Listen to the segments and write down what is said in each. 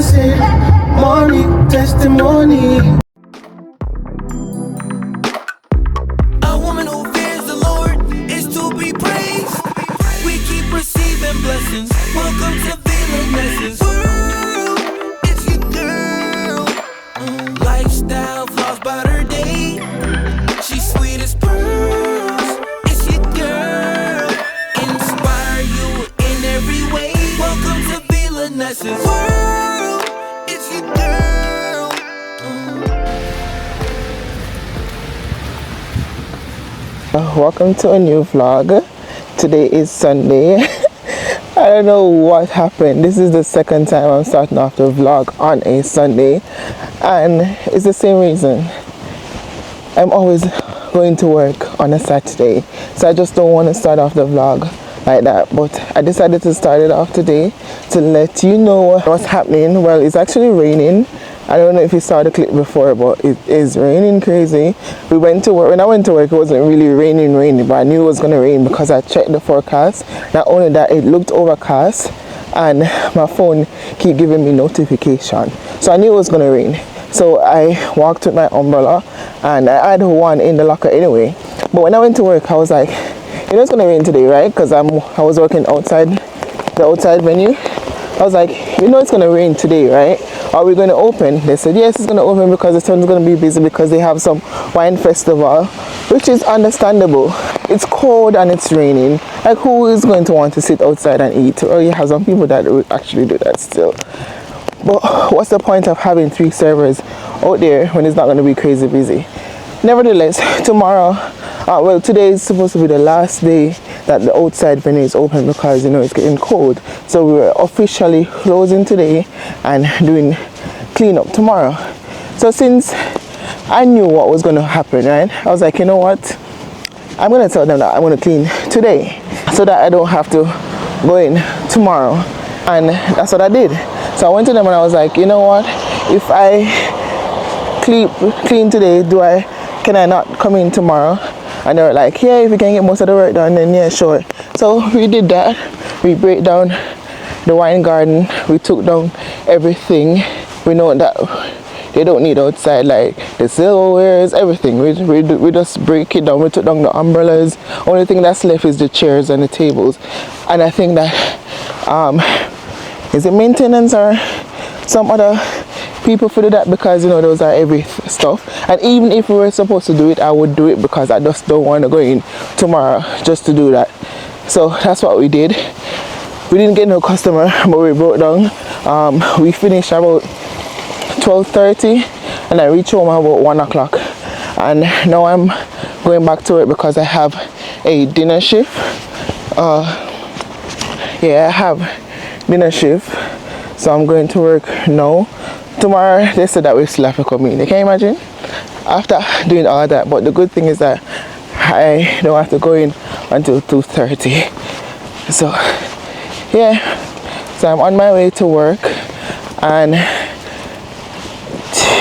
blessing, money, testimony. A woman who fears the Lord is to be praised. We keep receiving blessings. Welcome to V-La-Nessa's world. It's your girl. Lifestyle flaws by her day. She's sweet as pearls. It's your girl. Inspire you in every way. Welcome to V-La-Nessa's world. It's your girl. Welcome to a new vlog. Today is Sunday. I don't know what happened. This is the second time I'm starting off the vlog on a Sunday, and it's the same reason. I'm always going to work on a Saturday, so I just don't want to start off the vlog like that. But I decided to start it off today to let you know what's happening. Well, it's actually raining. I don't know if you saw the clip before, but it is raining crazy. We went to work. When I went to work, it wasn't really raining, but I knew it was going to rain because I checked the forecast. Not only that, it looked overcast and my phone keep giving me notification. So I knew it was going to rain. So I walked with my umbrella, and I had one in the locker anyway. But when I went to work, I was like, you know it's going to rain today, right? Because I was working outside, the outside venue. I was like, you know it's going to rain today, right? Are we going to open? They said, yes, it's going to open because the town's going to be busy because they have some wine festival, which is understandable. It's cold and it's raining. Like, who is going to want to sit outside and eat? Or you have some people that would actually do that still. But what's the point of having 3 servers out there when it's not going to be crazy busy? Nevertheless, tomorrow, well, today is supposed to be the last day that the outside venue is open because, you know, it's getting cold. So we're officially closing today and doing cleanup tomorrow. So since I knew what was going to happen, right, I was like, you know what, I'm going to tell them that I'm going to clean today so that I don't have to go in tomorrow. And that's what I did. So I went to them and I was like, you know what, if I clean today, can I not come in tomorrow? And they were like, yeah, if you can get most of the work done, then yeah, sure. So we did that. We break down the wine garden. We took down everything. We know that they don't need outside, like the silverwares, everything. We just break it down. We took down the umbrellas. Only thing that's left is the chairs and the tables. And I think that, is it maintenance or some other people for do that, because, you know, those are every stuff. And even if we were supposed to do it, I would do it because I just don't want to go in tomorrow just to do that. So that's what we did. We didn't get no customer, but we broke down. We finished about 12:30 and I reached home about 1 o'clock. And now I'm going back to it because I have a dinner shift. Yeah, I have dinner shift, so I'm going to work now. Tomorrow they said that we still have to come in. You can imagine? After doing all that, but the good thing is that I don't have to go in until 2:30. So yeah, so I'm on my way to work, and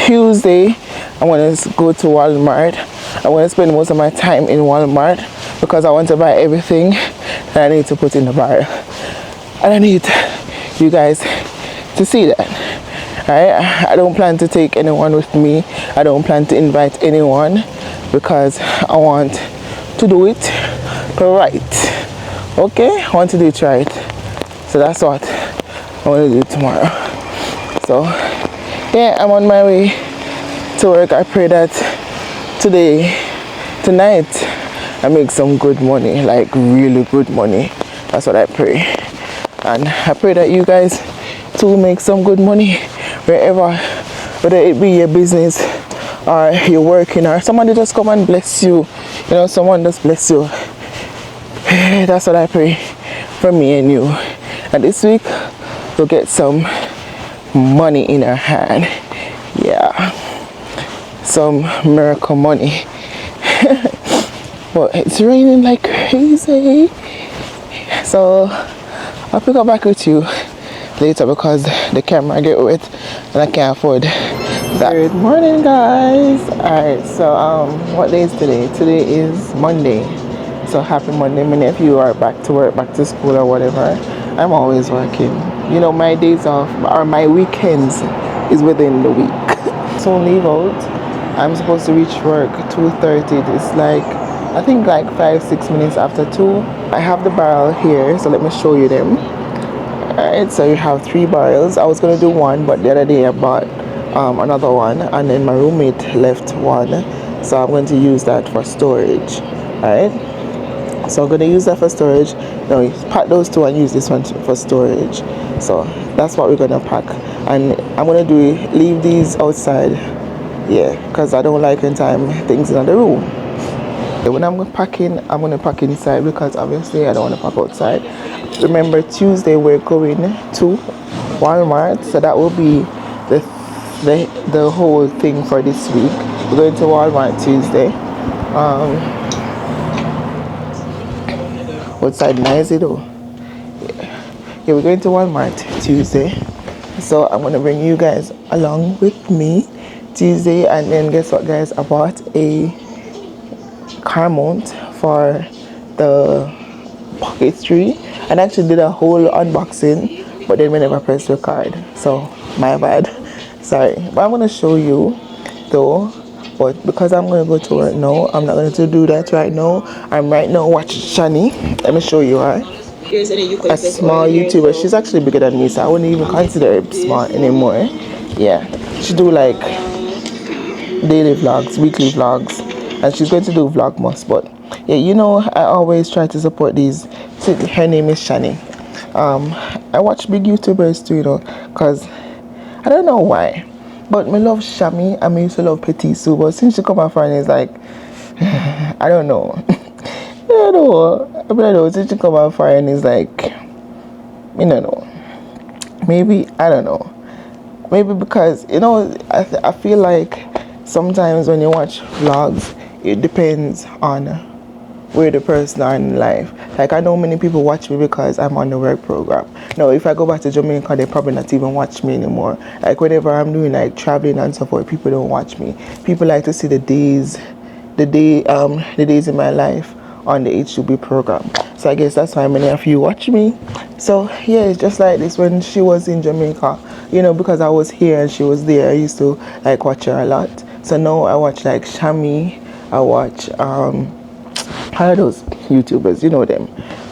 Tuesday I want to go to Walmart. I want to spend most of my time in Walmart because I want to buy everything that I need to put in the bar, and I need you guys to see that. I don't plan to take anyone with me. I don't plan to invite anyone because I want to do it right. Okay? I want to do it right. So that's what I want to do tomorrow. So yeah, I'm on my way to work. I pray that tonight I make some good money, like really good money. That's what I pray. And I pray that you guys too make some good money wherever, whether it be your business or you're working or somebody just come and bless you. You know, someone just bless you. That's what I pray for me and you. And this week we'll get some money in our hand. Yeah, some miracle money. But it's raining like crazy, so I'll pick up back with you later because the camera get wet and I can't afford that. Good morning, guys. Alright, so what day is today? Today is Monday. So happy Monday. Many of you are back to work, back to school or whatever. I'm always working. You know, my days off or my weekends is within the week. So leave out. I'm supposed to reach work 2:30. It's like I think like 5-6 minutes after 2. I have the barrel here, so let me show you them. Alright, so you have 3 barrels. I was gonna do one, but the other day I bought another one, and then my roommate left one, so I'm going to use that for storage. Alright, so I'm gonna use that for storage. No, you pack those 2 and use this one for storage. So that's what we're gonna pack, and I'm gonna leave these outside. Yeah, because I don't like anytime things in the room. When I'm packing, I'm going to pack inside because obviously I don't want to pack outside. Remember, Tuesday we're going to Walmart, so that will be the whole thing for this week. We're going to Walmart Tuesday. Outside nice though. Yeah, we're going to Walmart Tuesday, so I'm going to bring you guys along with me Tuesday. And then guess what, guys? I bought a car mount for the pocket tree, and actually did a whole unboxing, but then we never pressed record, so my bad. Sorry, but I'm going to show you though. But because I'm going to go to work now, I'm not going to do that right now. I'm right now watching Shani. Let me show you her. A small YouTuber. She's actually bigger than me, so I wouldn't even consider her small anymore. Yeah, she do like daily vlogs, weekly vlogs, and she's going to do Vlogmas. But yeah, you know, I always try to support these. Her name is Shani. I watch big YouTubers too, you know, because I don't know why, but me love Shami and me used to love Petit Sue, but since she come out for it's like I don't know. I don't know, since she come out for and it's like, I don't know, maybe, I don't know, maybe because, you know, I feel like sometimes when you watch vlogs, it depends on where the person are in life. Like, I know many people watch me because I'm on the work program. No, if I go back to Jamaica, they probably not even watch me anymore. Like, whenever I'm doing like traveling and so forth, people don't watch me. People like to see the days in my life on the H2b program. So I guess that's why many of you watch me. So yeah, it's just like this when she was in Jamaica, you know, because I was here and she was there, I used to like watch her a lot. So now I watch like Shami, I watch how are those YouTubers, you know them.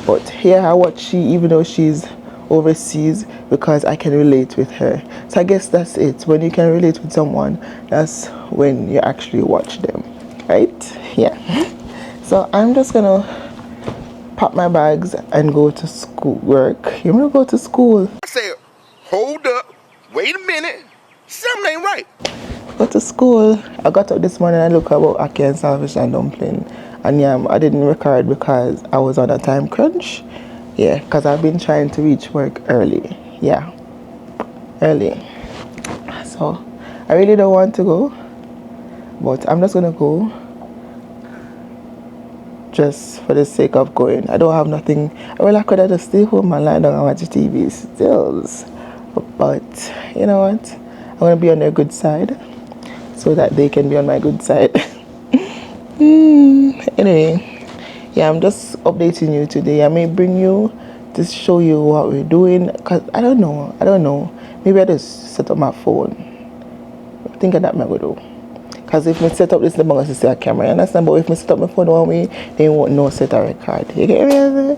But here I watch she, even though she's overseas, because I can relate with her. So I guess that's it. When you can relate with someone, that's when you actually watch them, right? Yeah. So I'm just gonna pack my bags and go to school. Work. You wanna go to school? I said, hold up, wait a minute, something ain't right. Go to school. I got up this morning and look about ackee and salvage and dumpling. And yeah, I didn't record because I was on a time crunch. Yeah, because I've been trying to reach work early. Yeah, early. So I really don't want to go, but I'm just gonna go just for the sake of going. I don't have nothing. Well, I could have just stay home and lie down and watch TV stills. But you know what? I'm gonna be on their good side so that they can be on my good side. Anyway, yeah, I'm just updating you today. I may bring you to show you what we're doing, because I don't know. Maybe I just set up my phone. I think that might go do. Because if I set up this, I'm going to see a camera, you understand? But if I set up my phone one way, they won't know set a record. You get me?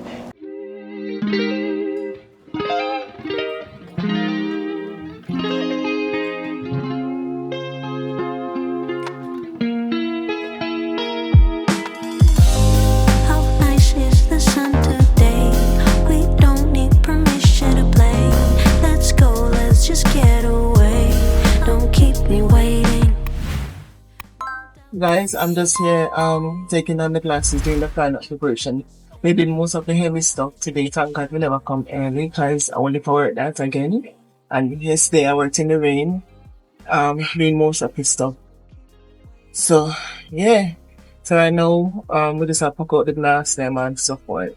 Guys, I'm just here taking on the classes, doing the final preparation. We did most of the heavy stuff today. Thank God we never come early because I only for work that again. And yesterday I worked in the rain, doing most of the stuff. So yeah. So I know we just have to pack out the glass them and stuff forth.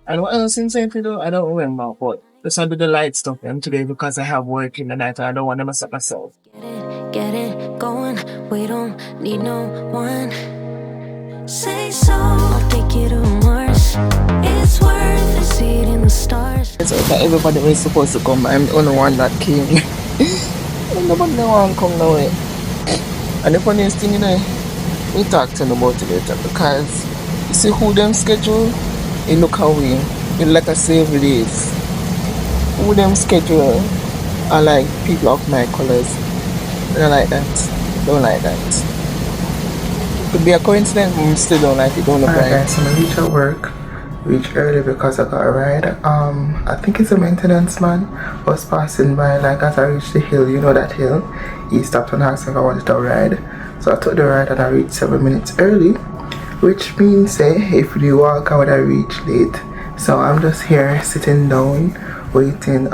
And what else insane to do? I don't remember, but just do the light stuff them today because I have work in the night and I don't want to mess up myself. Get it going, we don't need no one. Say so, I'll take you to Mars. It's worth it. see it in the stars. So everybody was supposed to come. I'm the only one that came. Nobody want to come now. And the funniest thing, we talk to them about it later because you see who them schedule, you look away. You like a save days. Who them schedule are like people of my colors. They don't like that. Don't like that. Could be a coincidence, but I still don't like it. Don't look right. Alright, so I reach at work. Reach early because I got a ride. I think it's a maintenance man was passing by. Like as I reached the hill, you know that hill. He stopped and asked if I wanted a ride. So I took the ride and I reached 7 minutes early, which means if you walk, I would have reached late. So I'm just here sitting down, waiting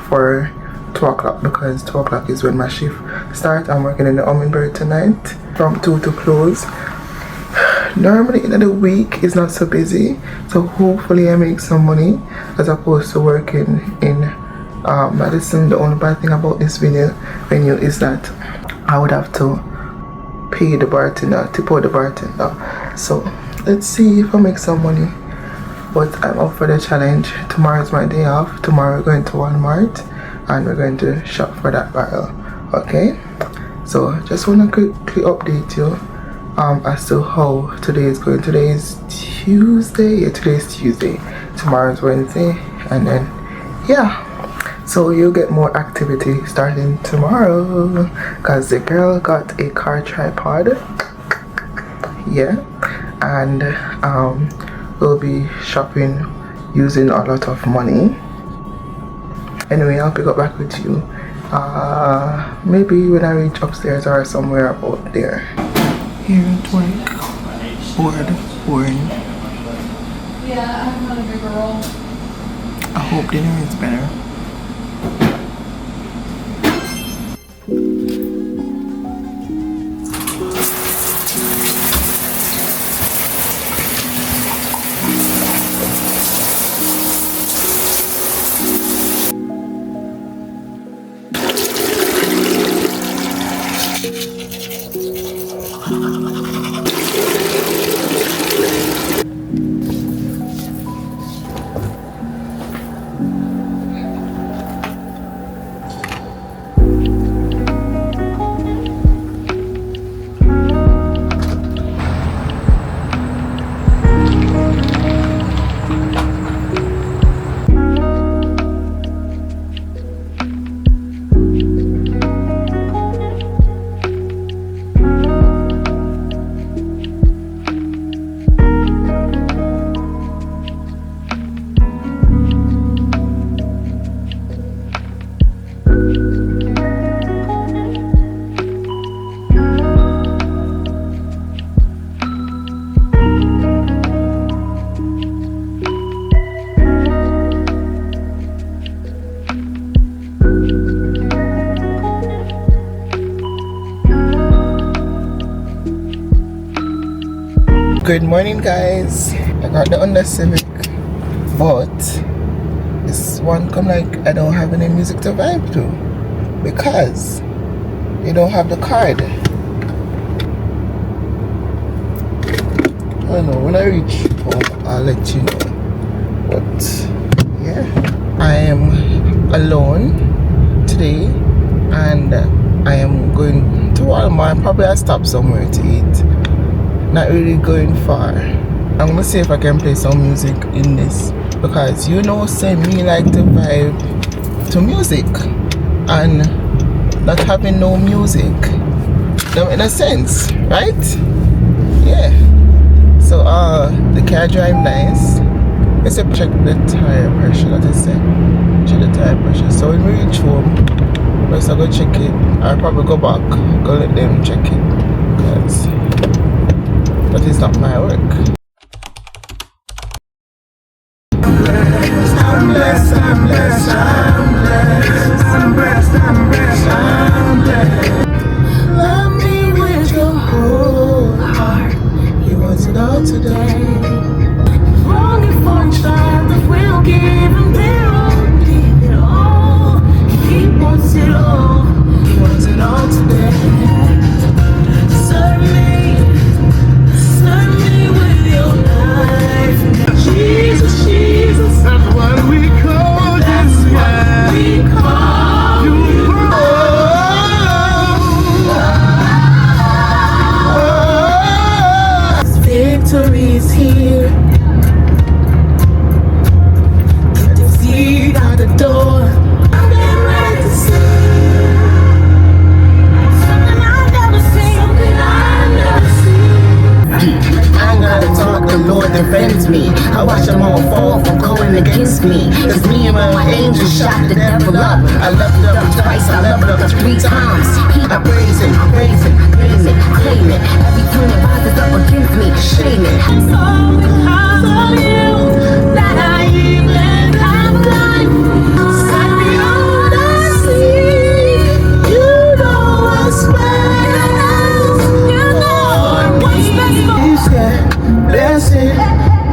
for 2 o'clock because 2 o'clock is when my shift starts. I'm working in the Hummingbird tonight from 2 to close. Normally in the week is not so busy, so hopefully I make some money as opposed to working in Madison. The only bad thing about this venue is that I would have to pay the bartender, tip out the bartender. So let's see if I make some money. But I'm up for the challenge. Tomorrow is my day off. Tomorrow we're going to Walmart and we're going to shop for that barrel. Okay? So just want to quickly update you as to how today is going. Today is Tuesday. Yeah, today is Tuesday. Tomorrow is Wednesday. And then, yeah. So you'll get more activity starting tomorrow because the girl got a car tripod. Yeah. And we'll be shopping using a lot of money. Anyway, I'll pick up back with you maybe when I reach upstairs or somewhere about there. Here at work, boring. Yeah, I'm not a bigger roll. I hope dinner is better. Good morning, guys. I got the Honda Civic, but this one come like I don't have any music to vibe to because they don't have the card. I don't know, when I reach home I'll let you know. But yeah, I am alone today and I am going to Walmart. Probably I'll stop somewhere to eat. Not really going far. I'm gonna see if I can play some music in this because you know, say me like to vibe to music and not having no music don't make no sense, right? Yeah. So the car drive nice. Except check the tire pressure, that is it. Check the tire pressure. So when we reach home, first I go check it. I'll probably go back, go let them check it because that is not my work. I'm blessed, I'm blessed, I'm blessed, I'm blessed, I'm blessed, I'm blessed. Love me with your whole heart. He wants it all today. Longing for a child that will give him their all, give it all. He wants it all. He wants it all today. Serve me with your life. Jesus, Jesus. up 3 times. I praise him, claim it. Every turn that rises up against me, shame it. It's all because of you that I even have life. Set me on the sea. You know what's best. You know what's best for me. This year, blessing,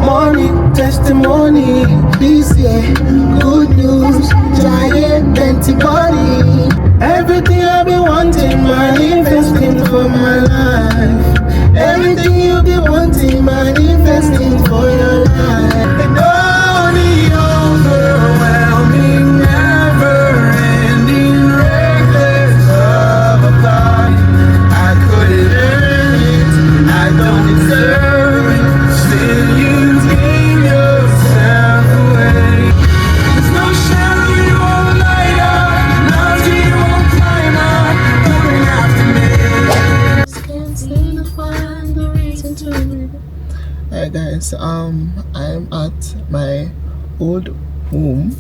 money, testimony. This year, good news, giant plenty body. Everything I've been wanting, manifesting for my life. Everything you've been wanting, manifesting for your life. And all the overwhelming, never-ending, reckless love of God. I couldn't earn it, I don't deserve it. Still you gave yourself away. There's no shadow you won't light up, mountain you won't climb up, coming after me. Can't seem to find the reason to live. Alright guys, I'm at my old home,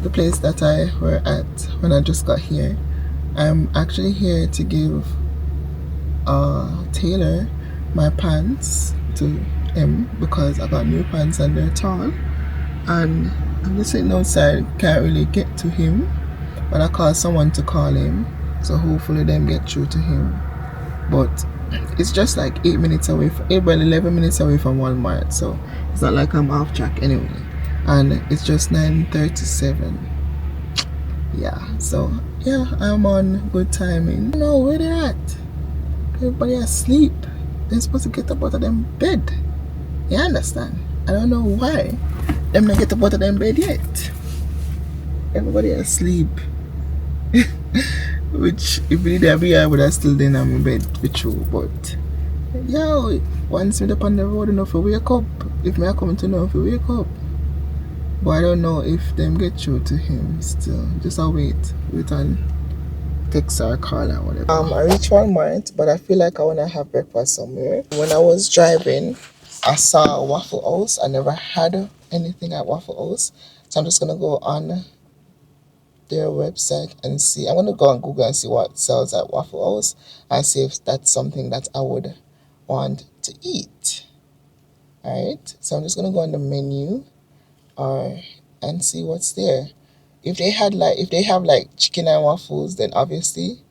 the place that I were at when I just got here. I'm actually here to give Taylor my pants to him because I got new pants and they're tall, and I'm just sitting outside, can't really get to him, but I called someone to call him, so hopefully them get through to him. But it's just like 8 minutes away from 11 minutes away from Walmart, so it's not like I'm off track anyway, and it's just 9:37. Yeah, so yeah, I'm on good timing. I don't know where they're at. Everybody asleep. They're supposed to get up out of them bed. You understand? I don't know why them not get up out of them bed yet. Everybody asleep. Which if we did be I would have still been in my bed with you, but yo, once me up on the road enough to wake up, if me I come to know if you wake up. But I don't know if them get through to him still. Just I'll wait and text or call or whatever. I reached Walmart, but I feel like I wanna have breakfast somewhere. When I was driving, I saw Waffle House. I never had anything at Waffle House, so I'm just gonna go on their website and see. I'm gonna go on Google and see what sells at Waffle House and see if that's something that I would want to eat. Alright, so I'm just gonna go on the menu and see what's there. If they have like chicken and waffles, then obviously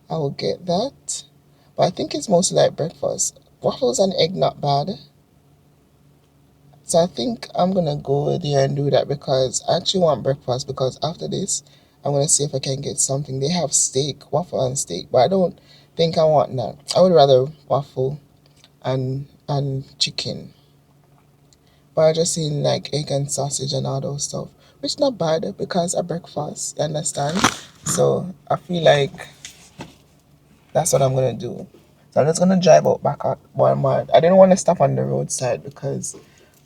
I will get that. But I think it's mostly like breakfast. Waffles and egg not bad. So I think I'm gonna go there and do that because I actually want breakfast, because after this I'm gonna see if I can get something. They have steak, waffle and steak, but I don't think I want that. I would rather waffle and chicken. But I just seen like egg and sausage and all those stuff, which not bad because of breakfast, you understand? So I feel like that's what I'm gonna do. So I'm just gonna drive out back at Walmart. I didn't want to stop on the roadside because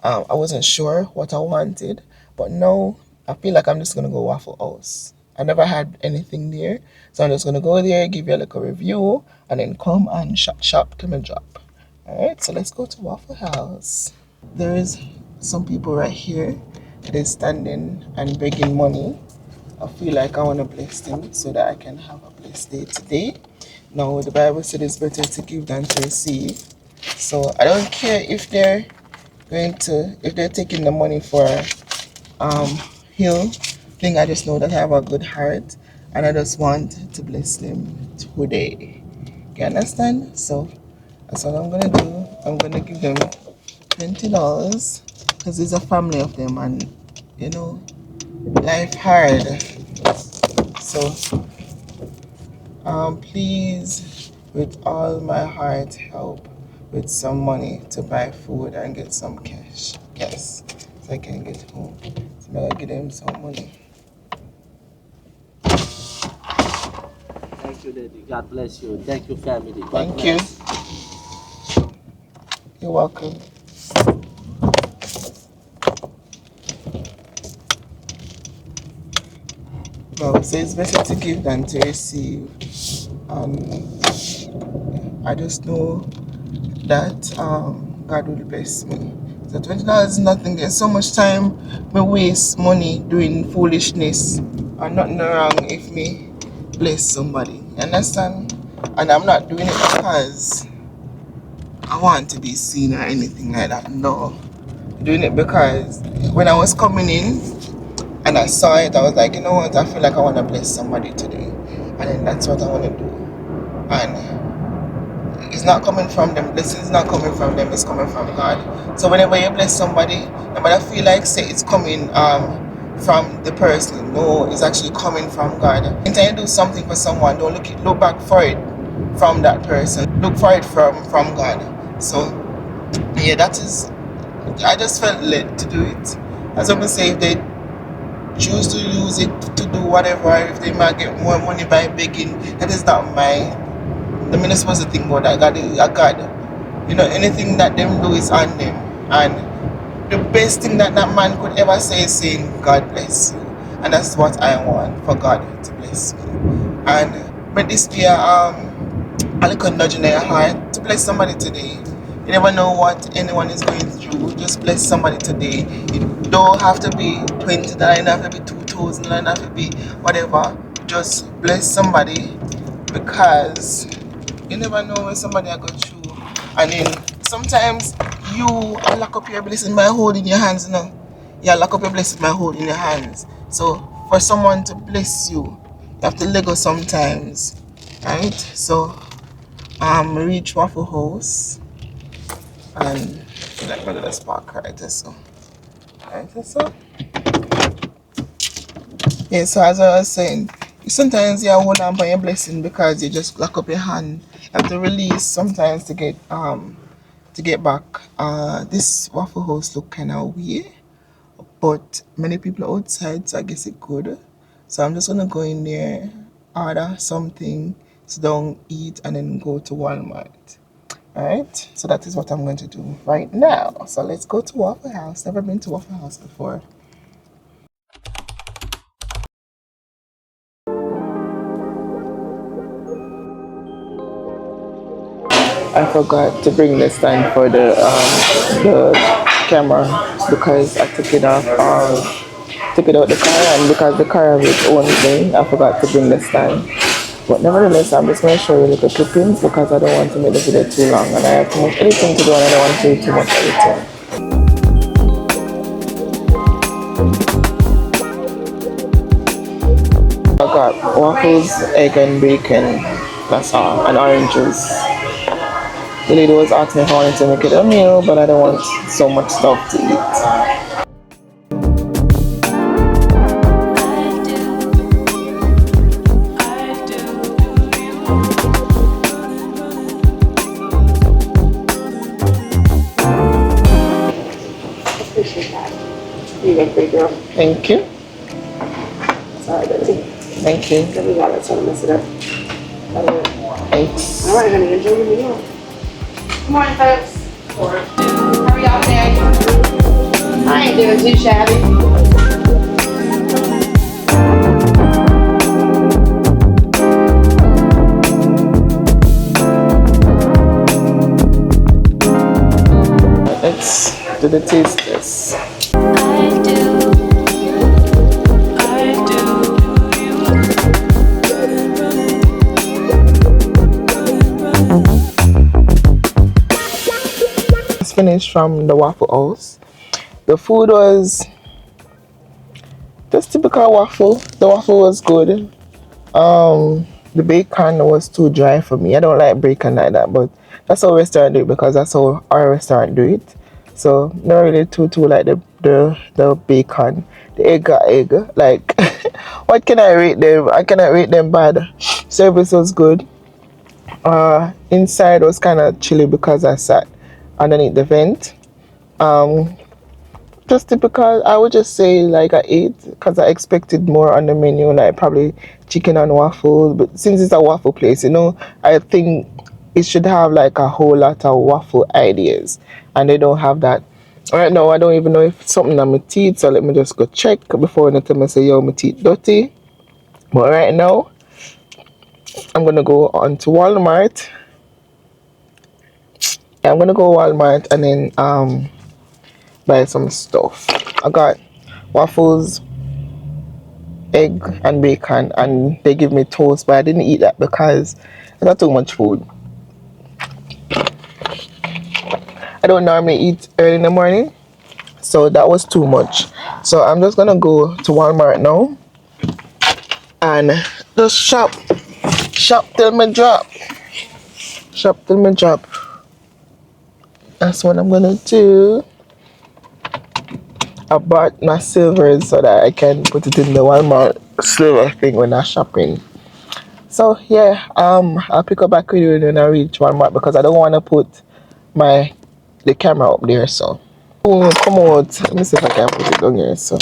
I wasn't sure what I wanted, but now I feel like I'm just gonna go Waffle House. I never had anything there, so I'm just gonna go there, give you a little review, and then come and shop to my drop. Alright, so let's go to Waffle House. There is some people right here. They're standing and begging money. I feel like I want to bless them so that I can have a blessed day today. Now the Bible said it's better to give than to receive. So I don't care if they're taking the money for hill thing. I just know that I have a good heart and I just want to bless them today. You understand? So that's what I'm gonna do. I'm gonna give them $20 because there's a family of them, and you know, life hard. So please, with all my heart, help with some money to buy food and get some cash. Yes, so I can get home. So I'm gonna give them some money. Thank you, lady. God bless you. Thank you, family. God Thank bless. you. You're welcome. Well, so it's better to give than to receive. I just know that God will bless me. So $20 is nothing. There's so much time we waste money doing foolishness, and nothing wrong if me bless somebody. You understand? And I'm not doing it because I want to be seen or anything like that. No. I'm doing it because when I was coming in and I saw it, I was like, you know what, I feel like I want to bless somebody today. And then that's what I want to do. And it's not coming from them. Blessing is not coming from them. It's coming from God. So whenever you bless somebody, no matter feel like say it's coming from the person. No, it's actually coming from God. Anytime you do something for someone, don't look back for it from that person. Look for it from God. So yeah, that is. I just felt led to do it. As I'm gonna say, if they choose to use it to do whatever, if they might get more money by begging, that is not my. I mean, I'm supposed to think about that. God is a God. You know, anything that them do is on them. And the best thing that that man could ever say is saying, God bless you. And that's what I want, for God to bless me. And but this be a little nudge in their heart to bless somebody today. You never know what anyone is going through. Just bless somebody today. It don't have to be 20, it don't have to be 2,000, it don't have to be whatever. Just bless somebody, because you never know when somebody I go through. And then sometimes you lock up your blessing by holding your hands, you know. You lock up your blessing by holding your hands. So for someone to bless you, you have to let go sometimes. Right? So reach Waffle House and like my little spark right so. Right so. Yeah, so as I was saying, sometimes you hold on by your blessing because you just lock up your hand. You have to release sometimes to get back. This Waffle House look kind of weird, but many people outside, so I guess it could. So I'm just gonna go in there, order something, sit down, eat, and then go to Walmart. Alright, so that is what I'm going to do right now. So let's go to Waffle House. Never been to Waffle House before. I forgot to bring the stand for the camera because I took it off took it out the car, and because the car has its own thing, I forgot to bring the stand. But nevertheless, I'm just going to show you little clippings because I don't want to make the video too long and I have too much editing to do and I don't want to do too much editing. I got waffles, egg and bacon, that's all, and orange juice. The lady was asking if I wanted to make it a meal, but I don't want so much stuff to eat. Thank you. Sorry, Betsy. Thank you. Then we got it, so mess it up. Thanks. All right, honey, enjoy your meal. Good morning, folks. How are y'all today? I ain't doing too shabby. Let's do the taste test. Finished from the Waffle House. The food was just typical waffle. The waffle was good. The bacon was too dry for me. I don't like bacon like that, but that's how restaurant do it because that's how our restaurant do it. So not really too like the bacon. The egg got egg. Like what can I rate them? I cannot rate them bad. Service was good. Inside was kind of chilly because I sat underneath the vent. Just typical. I would just say like I ate because I expected more on the menu, like probably chicken and waffle. But since it's a waffle place, you know, I think it should have like a whole lot of waffle ideas, and they don't have that. Right now, I don't even know if it's something on my teeth, so let me just go check before they tell me say, yo, my teeth dirty. But right now, I'm gonna go on to Walmart. Yeah, I'm gonna go Walmart and then buy some stuff. I got waffles, egg and bacon, and they give me toast, but I didn't eat that because it's not too much food. I don't normally eat early in the morning, so that was too much. So I'm just gonna go to Walmart now and just shop till me drop. Shop till me drop. That's what I'm gonna do. I bought my silvers so that I can put it in the Walmart silver thing when I'm shopping. So yeah, I'll pick up back with you when I reach Walmart because I don't want to put the camera up there. So come out. Let me see if I can put it down here. So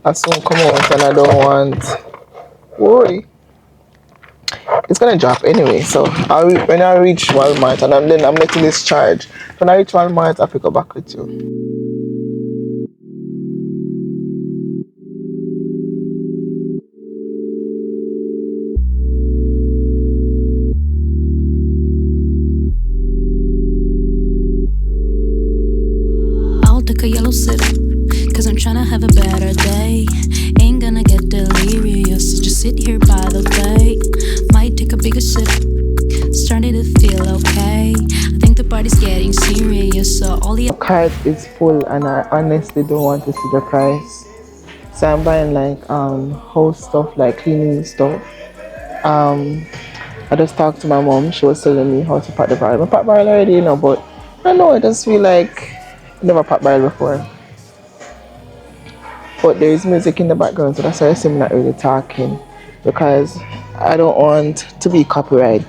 I soon come out and I don't want. Worry. It's gonna drop anyway. So when I reach Walmart and I'm letting this charge. When I reach Walmart, I'll pick up back with you. I'll take a yellow sip, cause I'm tryna have a better day. Ain't gonna get delirious, so just sit here by the bay. Might take a bigger sip, starting to feel okay. I think the party's getting serious, so all the Cart is full and I honestly don't want to see the price. So I'm buying like house stuff, like cleaning stuff. I just talked to my mom. She was telling me how to pot the barrel. I pot barrel already, but I don't know. I just feel like I never pot barrel before. But there is music in the background, so that's why I see me not really talking because I don't want to be copyright.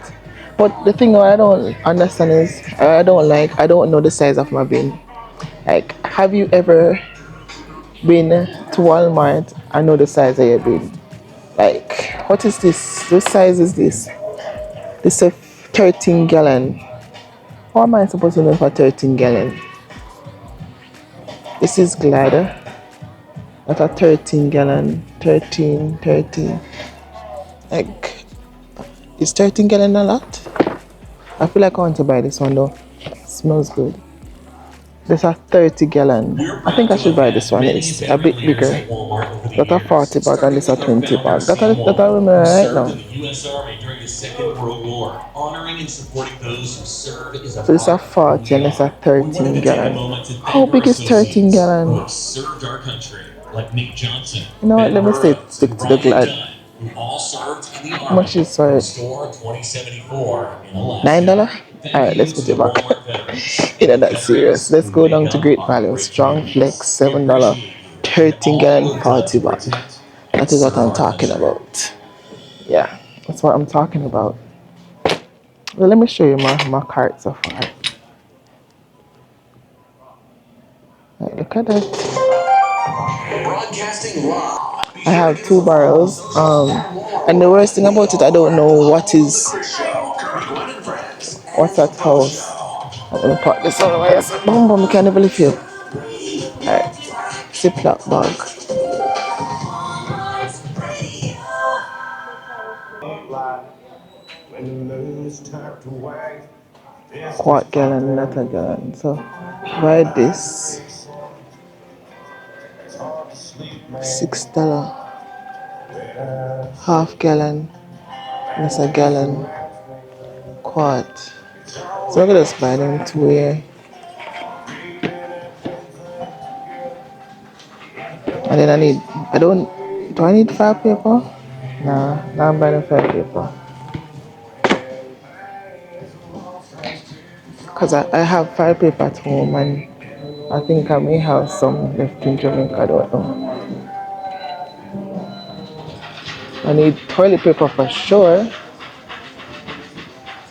But the thing I don't understand is I don't know the size of my bin. Like, have you ever been to Walmart and know the size of your bin? Like, what is this? What size is this? This is a 13 gallon. How am I supposed to know for 13 gallon? This is Glad. That's a 13 gallon. 13. Like, is 13 gallon a lot? I feel like I want to buy this one though. It smells good. There's a 30 gallon. I think I should buy this one. It's a bit bigger. That's a 40 bag and this a 20 bag. That I remember right now. So it's a 40 and it's a 13 gallon. How big is 13 gallon? You know what? Let me stick to the Glad. How much is for it? $9? Alright, let's put it back. That's serious. Let's go down to Great Value. Strong Flex, $7. 13 gallon 40 back. That is what I'm talking about. Yeah, that's what I'm talking about. Well, let me show you my cart so far. Right, look at that. I have 2 barrels. And the worst thing about it, I don't know what's that house. I'm gonna put this on my ass. Boom, can't even lift you. Alright, Ziploc bag. Quart gallon, not a gallon. So buy this. $6. Half gallon. That's a gallon. Quart. So I'm gonna just buy them 2 here. And then do I need file paper? Nah, I'm buying file paper. Because I have file paper at home and I think I may have some left in Jamaica, I don't know. I need toilet paper for sure.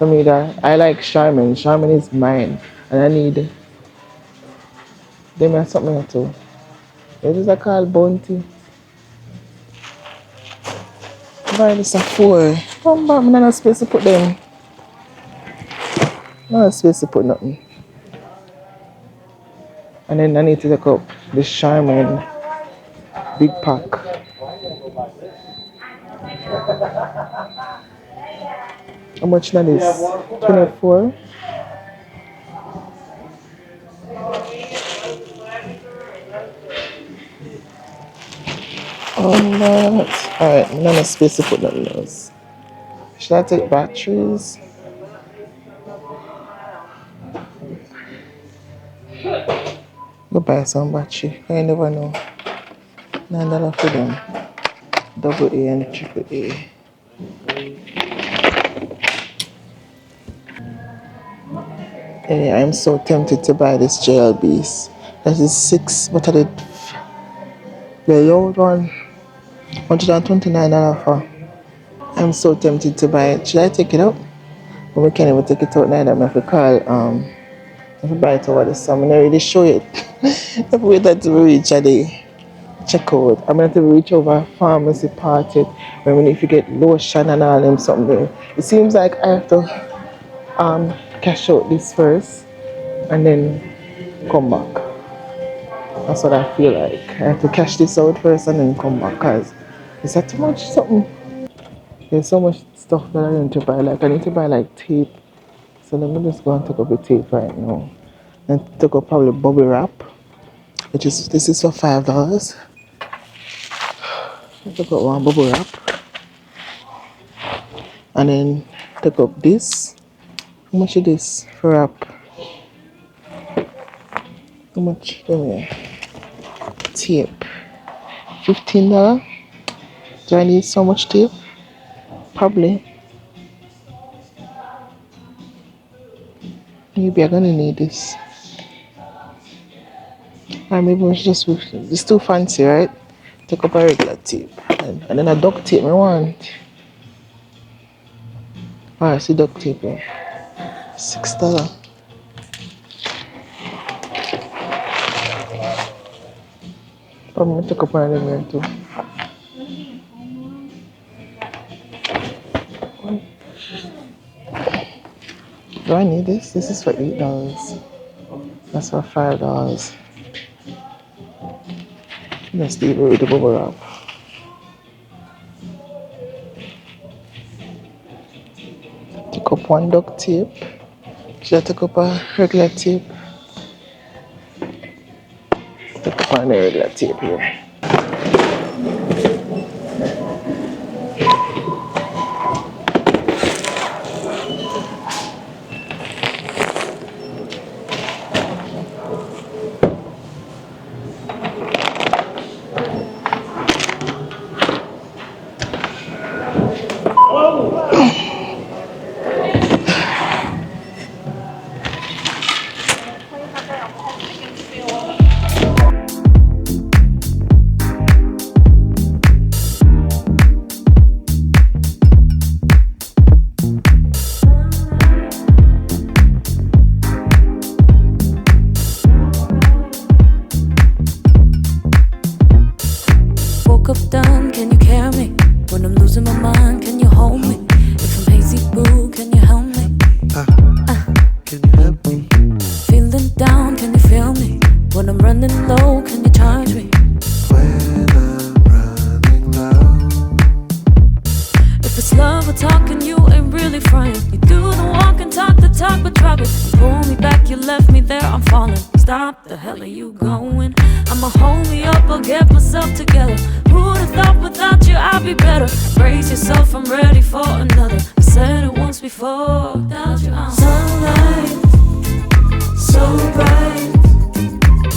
I like Charmin. Charmin is mine. And I need something too. What is that called? Bounty? Buy this a 4. I'm not supposed to put them. I'm not supposed to put nothing. And then I need to take up the Charmin big pack. How much that is? 24. Alright, I'm not space to put on those. Should I take batteries? Go buy some battery. I never know. $9 for them. Double A and triple A. Yeah, I'm so tempted to buy this JLBs. That is 6, but I did the old one, $129 for. I'm so tempted to buy it. Should I take it out? But we can't even take it out neither. I have to call, I have to buy it over the summer. I already show it. I have to wait until we reach a day. Check out. I'm going to reach over pharmacy party when if you get lotion and all them something there. It seems like I have to cash out this first and then come back. That's what I feel like. I have to cash this out first and then come back because it's too much something. There's so much stuff that I need to buy. Like I need to buy like tape. So let me just go and take up the tape right now. And take up probably bubble wrap. This is for $5. I took up one bubble wrap. And then take up this. How much is this for wrap? How much? Tape. $15. Do I need so much tape? Probably. Maybe I'm gonna need this. Or maybe it's too fancy, right? Take up a regular tape. And then a duct tape I want. Alright, see duct tape here. $6. I'm gonna take up one of them here too. Do I need this? This is for $8. That's for $5. Let's leave it with the bubble wrap. Take up one duct tape. Should I take up a regular tape? Take up one regular tape here. Woke up done, can you carry me? When I'm losing my mind, can you hold me? If I'm hazy, boo, can you help me? Can you help me? Feeling down, can you feel me? When I'm running low, can you charge me? When I'm running low. If it's love or talking, you ain't really frying. You do the walk and talk the talk, but drop it. You pull me back, you left me there, I'm falling. Stop, the hell are you going? I'ma hold me up, I'll get myself together. Who'd've thought without you I'd be better? Brace yourself, I'm ready for another. I said it once before. Without you I'm sunlight, so bright,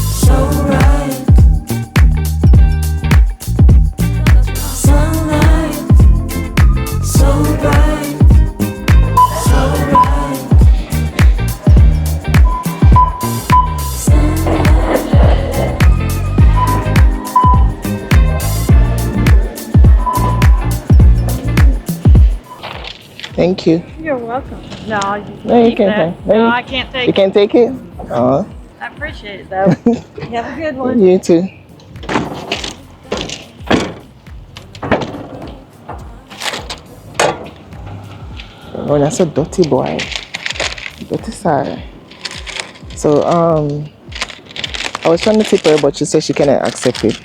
so right. Sunlight, so bright, so right. Thank you. You're welcome. No, you can No, you keep can't. that. No, I can't take You can't take it? Oh, I appreciate it though. You have a good one. you too. Oh, that's a dirty boy. Dirty side. So, I was trying to tip her, but she said she cannot accept it.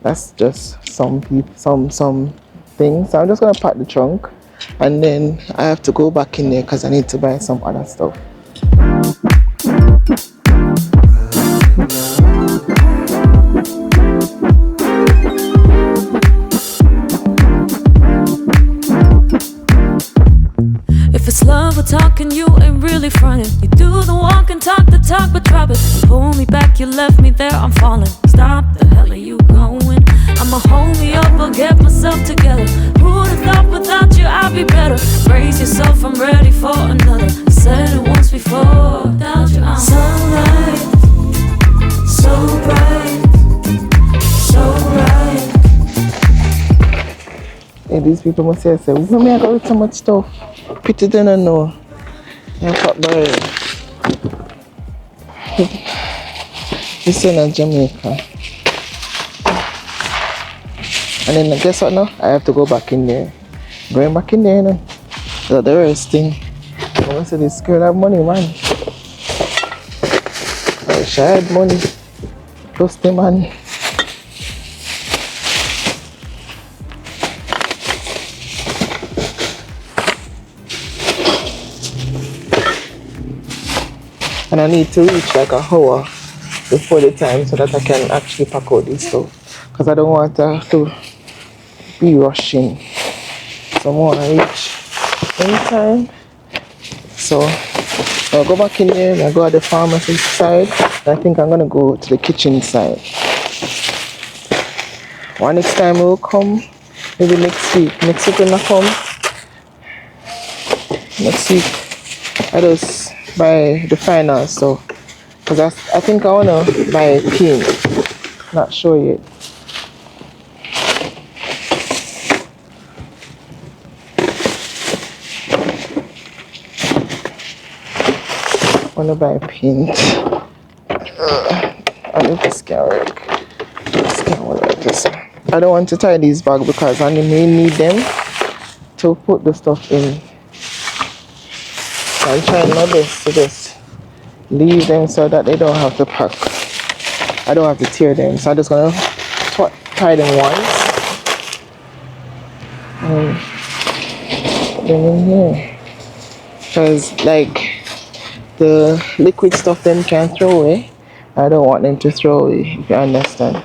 That's just some people, some things. So I'm just gonna pack the trunk, and then I have to go back in there because I need to buy some other stuff. really fronting. You do the walk and talk the talk, but drop it. You pull me back, you left me there, I'm falling. Stop, the hell are you going? I'ma hold me up, I'll get myself together. Who'd have thought without you I'd be better? Brace yourself, I'm ready for another. Said it once before, without you I'm sunlight, so bright, so bright. Hey, these people must say, why me I got so much stuff? Pretty they don't know. I got by this is in Jamaica. And then guess what now? I have to go back in there. Going back in there now. So the rest thing. I want to say this girl have money, man. I wish I had money. Plus the man. And I need to reach like a hour before the time so that I can actually pack out this stuff. Because I don't want to have to be rushing. So I want to reach in time. So I'll go back in there and I'll go at the pharmacy side. And I think I'm going to go to the kitchen side. One next time will come, maybe next week. Next week when I come. Next week I just buy the final stuff. Because I think I want to buy a pin. Not sure yet. I want to buy paint. I need this can work. This can work like this. I don't want to tie these bags because I may need them to put the stuff in. So I'm trying my best to just leave them so that they don't have to pack. I don't have to tear them. So I'm just going to tie them once. And put them in here. Because like the liquid stuff them can throw away. I don't want them to throw away, if you understand.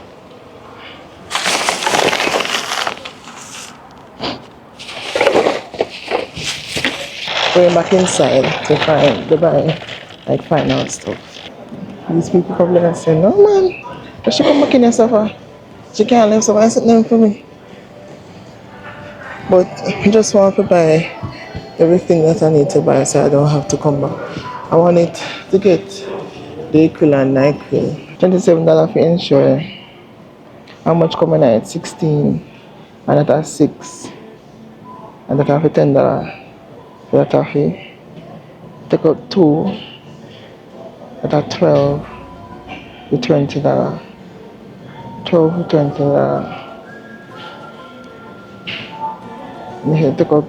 Going back inside to buy like final stuff. These people come there and say, no man, but she come back in here suffer. She can't leave so I sit down for me. But I just want to buy everything that I need to buy so I don't have to come back. I want it to get Dayquil and NyQuil. $27 for insurance. How much coming at? 16. And that are 6. And that are for $10. That are for take out 2. That are 12 for $20. 12 for $20. And here take out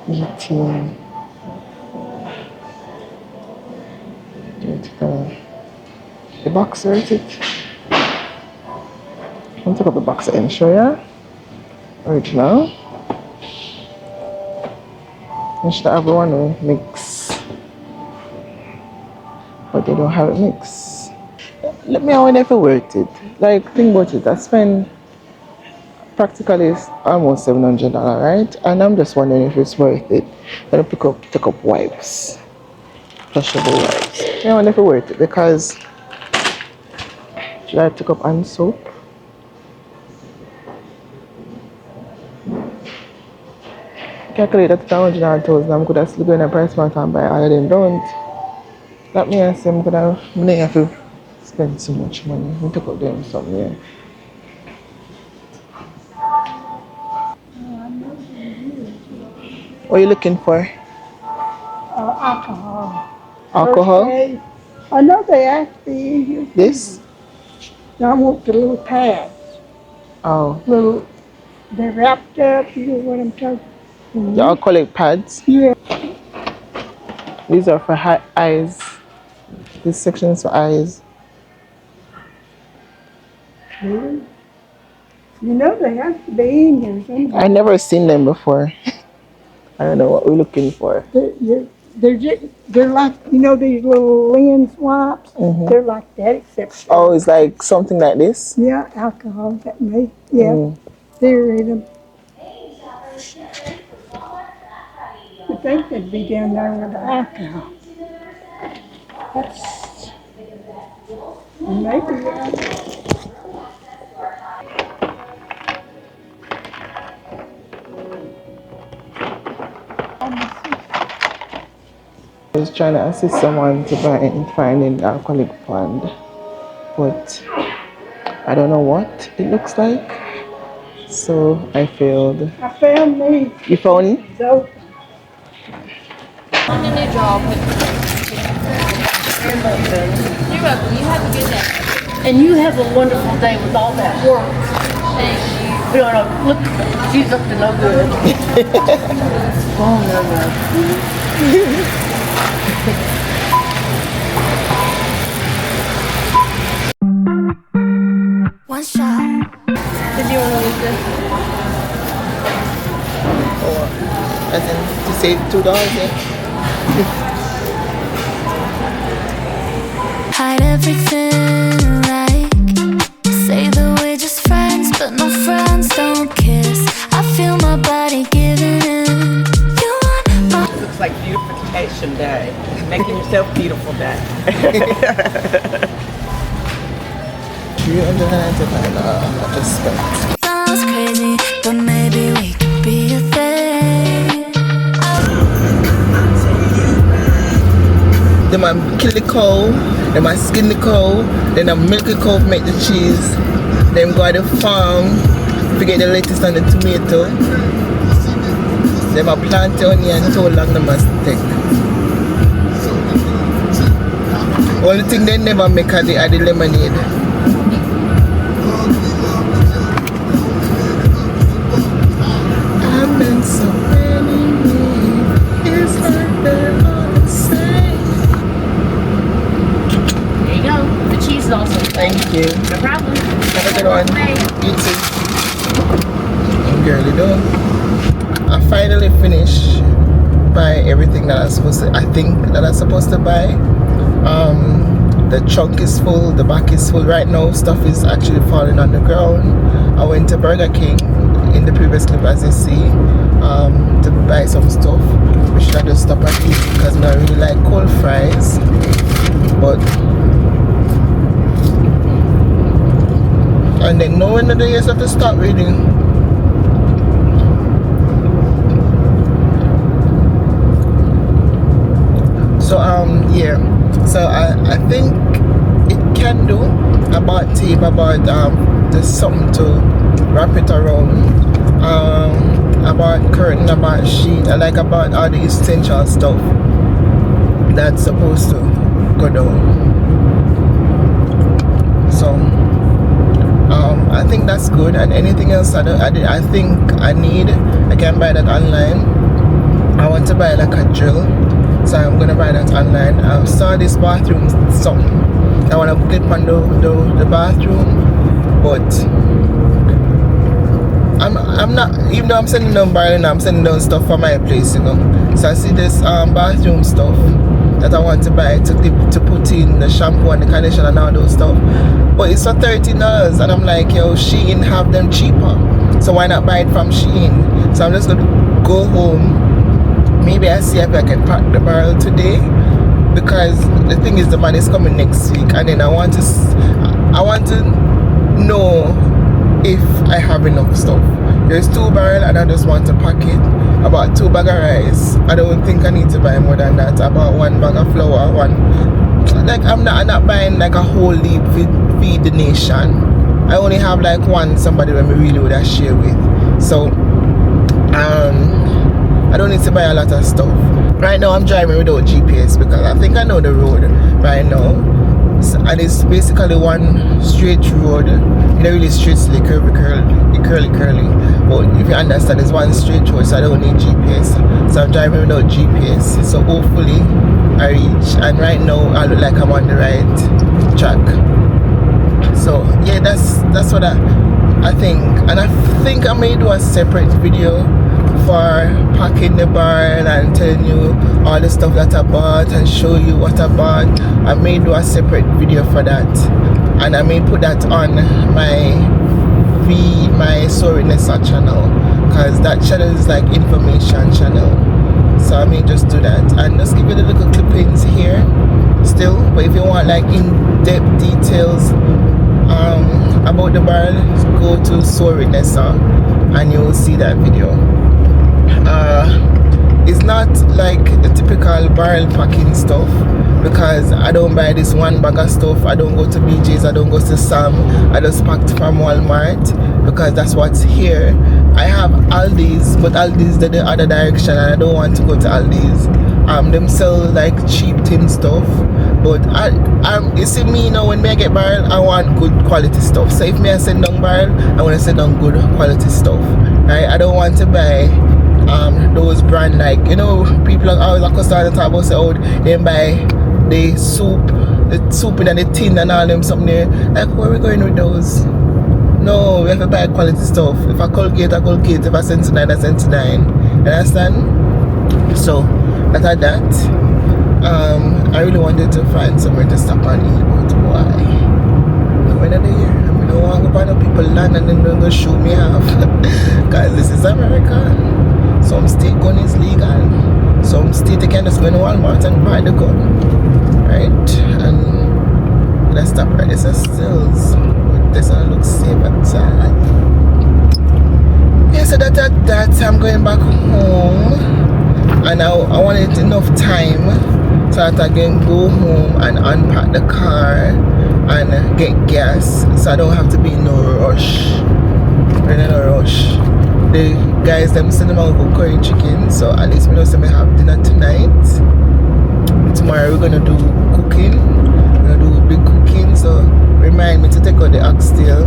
18. The box worth it. I'll take out the box and show you. Original. You should have one mix. But they don't have it mix. Let me know if it's worth it. Like, think about it. I spend practically almost $700, right? And I'm just wondering if it's worth it. Then I take up wipes. Flushable wipes. I wonder if it's worth it because should I take up hand soap? Calculate that $1,000 I'm good at still going to price mark and buy all of them. Don't let me ask them because I have to spend so much money. We took up them somewhere. What are you looking for? Alcohol. Alcohol? Okay. I know they asked me in here. This? I want the little pads. Oh. Little, they're wrapped up, you know what I'm talking about. The alcoholic pads? Yeah. These are for eyes. This section is for eyes. Really? You know they have to be in here somewhere. I never seen them before. I don't know what we're looking for. They're like, you know, these little lens wipes. Mm-hmm. They're like that, except. Oh, it's like something like this? Yeah, alcohol. That may. Yeah, they're in them. I think they'd be down there with the alcohol. That's maybe. I was trying to assist someone to find an alcoholic fund, but I don't know what it looks like, so I failed. I found these. You found it? So, On a new job. You're welcome. You have a good day. And you have a wonderful day with all that work. Thank you. We don't know, look, she's up to no good. Oh, no. One shot. Did you want to leave this? Or as in to save $2, yeah? Hide everything like say that we're just friends, but no friends don't kiss. I feel my body giving in. You want my Looks like beautification day. Making yourself beautiful day. $399 just spent. sounds crazy, but maybe we could be a thing. Then I kill the cow, then I skin the cow, then I milk the cow to make the cheese. Then go to the farm to get the lettuce and the tomato. Then I plant the onion and how long they must take. Only thing they never make are the lemonade. I've been so many years, it's like they're all the same. There you go. The cheese is also. Thank you. No problem. Have a good one. You too. Girl, you know, I finally finished buying everything that I think that I'm supposed to buy. The trunk is full, the back is full. Right now, stuff is actually falling on the ground. I went to Burger King in the previous clip, as you see, to buy some stuff. We should have just stopped at it because I really like cold fries. But and then no one of the years have to stop reading. So yeah, so I think it can do. I bought tape, I bought there's something to wrap it around. I bought curtain, I bought sheet, I bought all the essential stuff that's supposed to go down. So I think that's good, and anything else I think I need, I can buy that online. I want to buy like a drill, so I'm gonna buy that online. I saw this bathroom something. I want to clip on the bathroom, but I'm not, even though I'm sending down Berlin, I'm sending down stuff for my place, you know. So I see this bathroom stuff that I want to buy to put in the shampoo and the conditioner and all those stuff, but it's for $13, and I'm like, yo, Shein have them cheaper, so why not buy it from Shein? So I'm just gonna go home. Maybe I see if I can pack the barrel today, because the thing is the man is coming next week, and then I want to know if I have enough stuff. There's 2 barrels and I just want to pack it. About 2 bags of rice. I don't think I need to buy more than that. About 1 bag of flour, I'm not buying like a whole leaf feed the nation. I only have like somebody when we really would have share with. So I don't need to buy a lot of stuff. Right now I'm driving without GPS because I think I know the road right now. And it's basically one straight road. It's not really straight, it's like curly. But if you understand, it's one straight road, so I don't need GPS. So I'm driving without GPS. So hopefully I reach. And right now I look like I'm on the right track. So yeah, that's what I think. And I think I may do a separate video for packing the barn and telling you all the stuff that I bought and show you what I bought. I may do a separate video for that, and I may put that on my V-La-Nessa channel, because that channel is like information channel. So I may just do that and just give you the little clippings here still. But if you want like in-depth details about the barrel, go to V-La-Nessa and you will see that video. It's not like a typical barrel packing stuff, because I don't buy this one bag of stuff. I don't go to BJ's, I don't go to Sam. I just packed from Walmart because that's what's here. I have Aldi's, but Aldi's the other direction and I don't want to go to Aldi's. Them sell like cheap tin stuff, but you see me now, when I get barrel, I want good quality stuff. So if I send down barrel, I want to send down good quality stuff, right? I don't want to buy those brand, like, you know, people are always accustomed to talk about, say, oh, they buy the soup in the tin and all them something there. Like, where are we going with those? No, we have to buy quality stuff. If I Colgate, I Colgate. If I Sensodyne, I Sensodyne. You understand? So that at that, I really wanted to find somewhere to stop and eat, but why? No end of the year. I don't want to go find people land and then they're going to shoot me off. Because this is America. Some state gun is legal. Some state they can just go to Walmart and buy the gun. Right? And let's stop right. This is stills. But this one looks safe outside. Yeah, so that I'm going back home. And I wanted enough time so that I can go home and unpack the car and get gas, so I don't have to be in no rush. We're in a rush. The guys them send them out go curry chicken, so at least we know we have dinner tonight. Tomorrow we're gonna do cooking. We're gonna do big cooking, so remind me to take out the oxtail.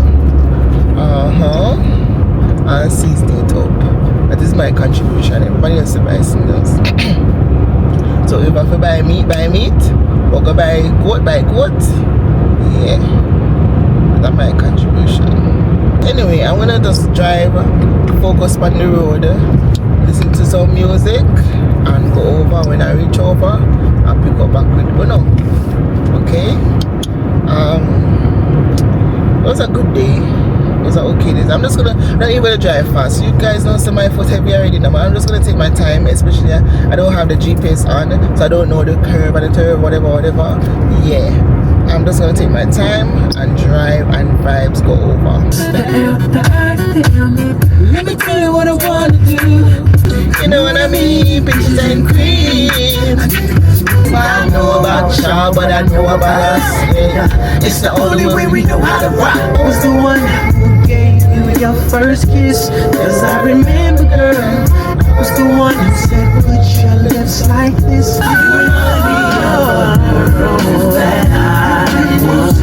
And season it up. That is my contribution. Everybody else buys those. So if I have to buy meat, or go buy goat. Yeah. That's my contribution. Anyway, I'm gonna just drive, focus on the road, listen to some music, and go over. When I reach over, I'll pick up back with Bruno. Okay? It was a good day. It was an okay day. I'm just gonna not even gonna drive fast. You guys know some my foot heavy already now. I'm just gonna take my time, especially I don't have the GPS on, so I don't know the curve and the turn, whatever. Yeah. I'm just gonna take my time and drive and vibes go over. Let me tell you what I wanna do. You know what I mean? Bitches and cream. I know about y'all, but I know about us. Yeah. It's the only way we know how to rock. I was the one who gave you your first kiss. Cause I remember, girl, I was the one who said, put your lips like this. You are the girl that I want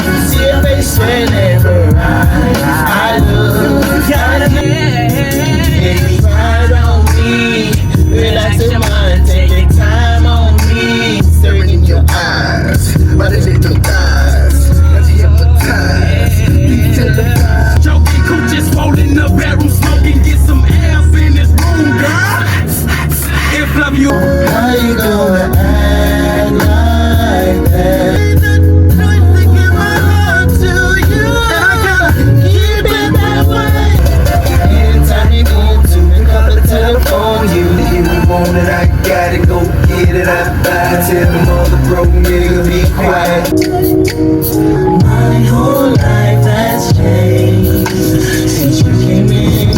to see your face whenever I look at you. Baby, ride on me, relax your mind, take your time on me. Staring in your eyes, but it ain't no eyes. As you hypnotize, deep to the eyes. Joking, cool, just rolling the barrel, smoking, get some ass in this room, girl. If love you, how you gonna act like that? Telephone you want it, I gotta go get it. I buy, tell them all the broke niggas be quiet. My whole life has changed since you came in.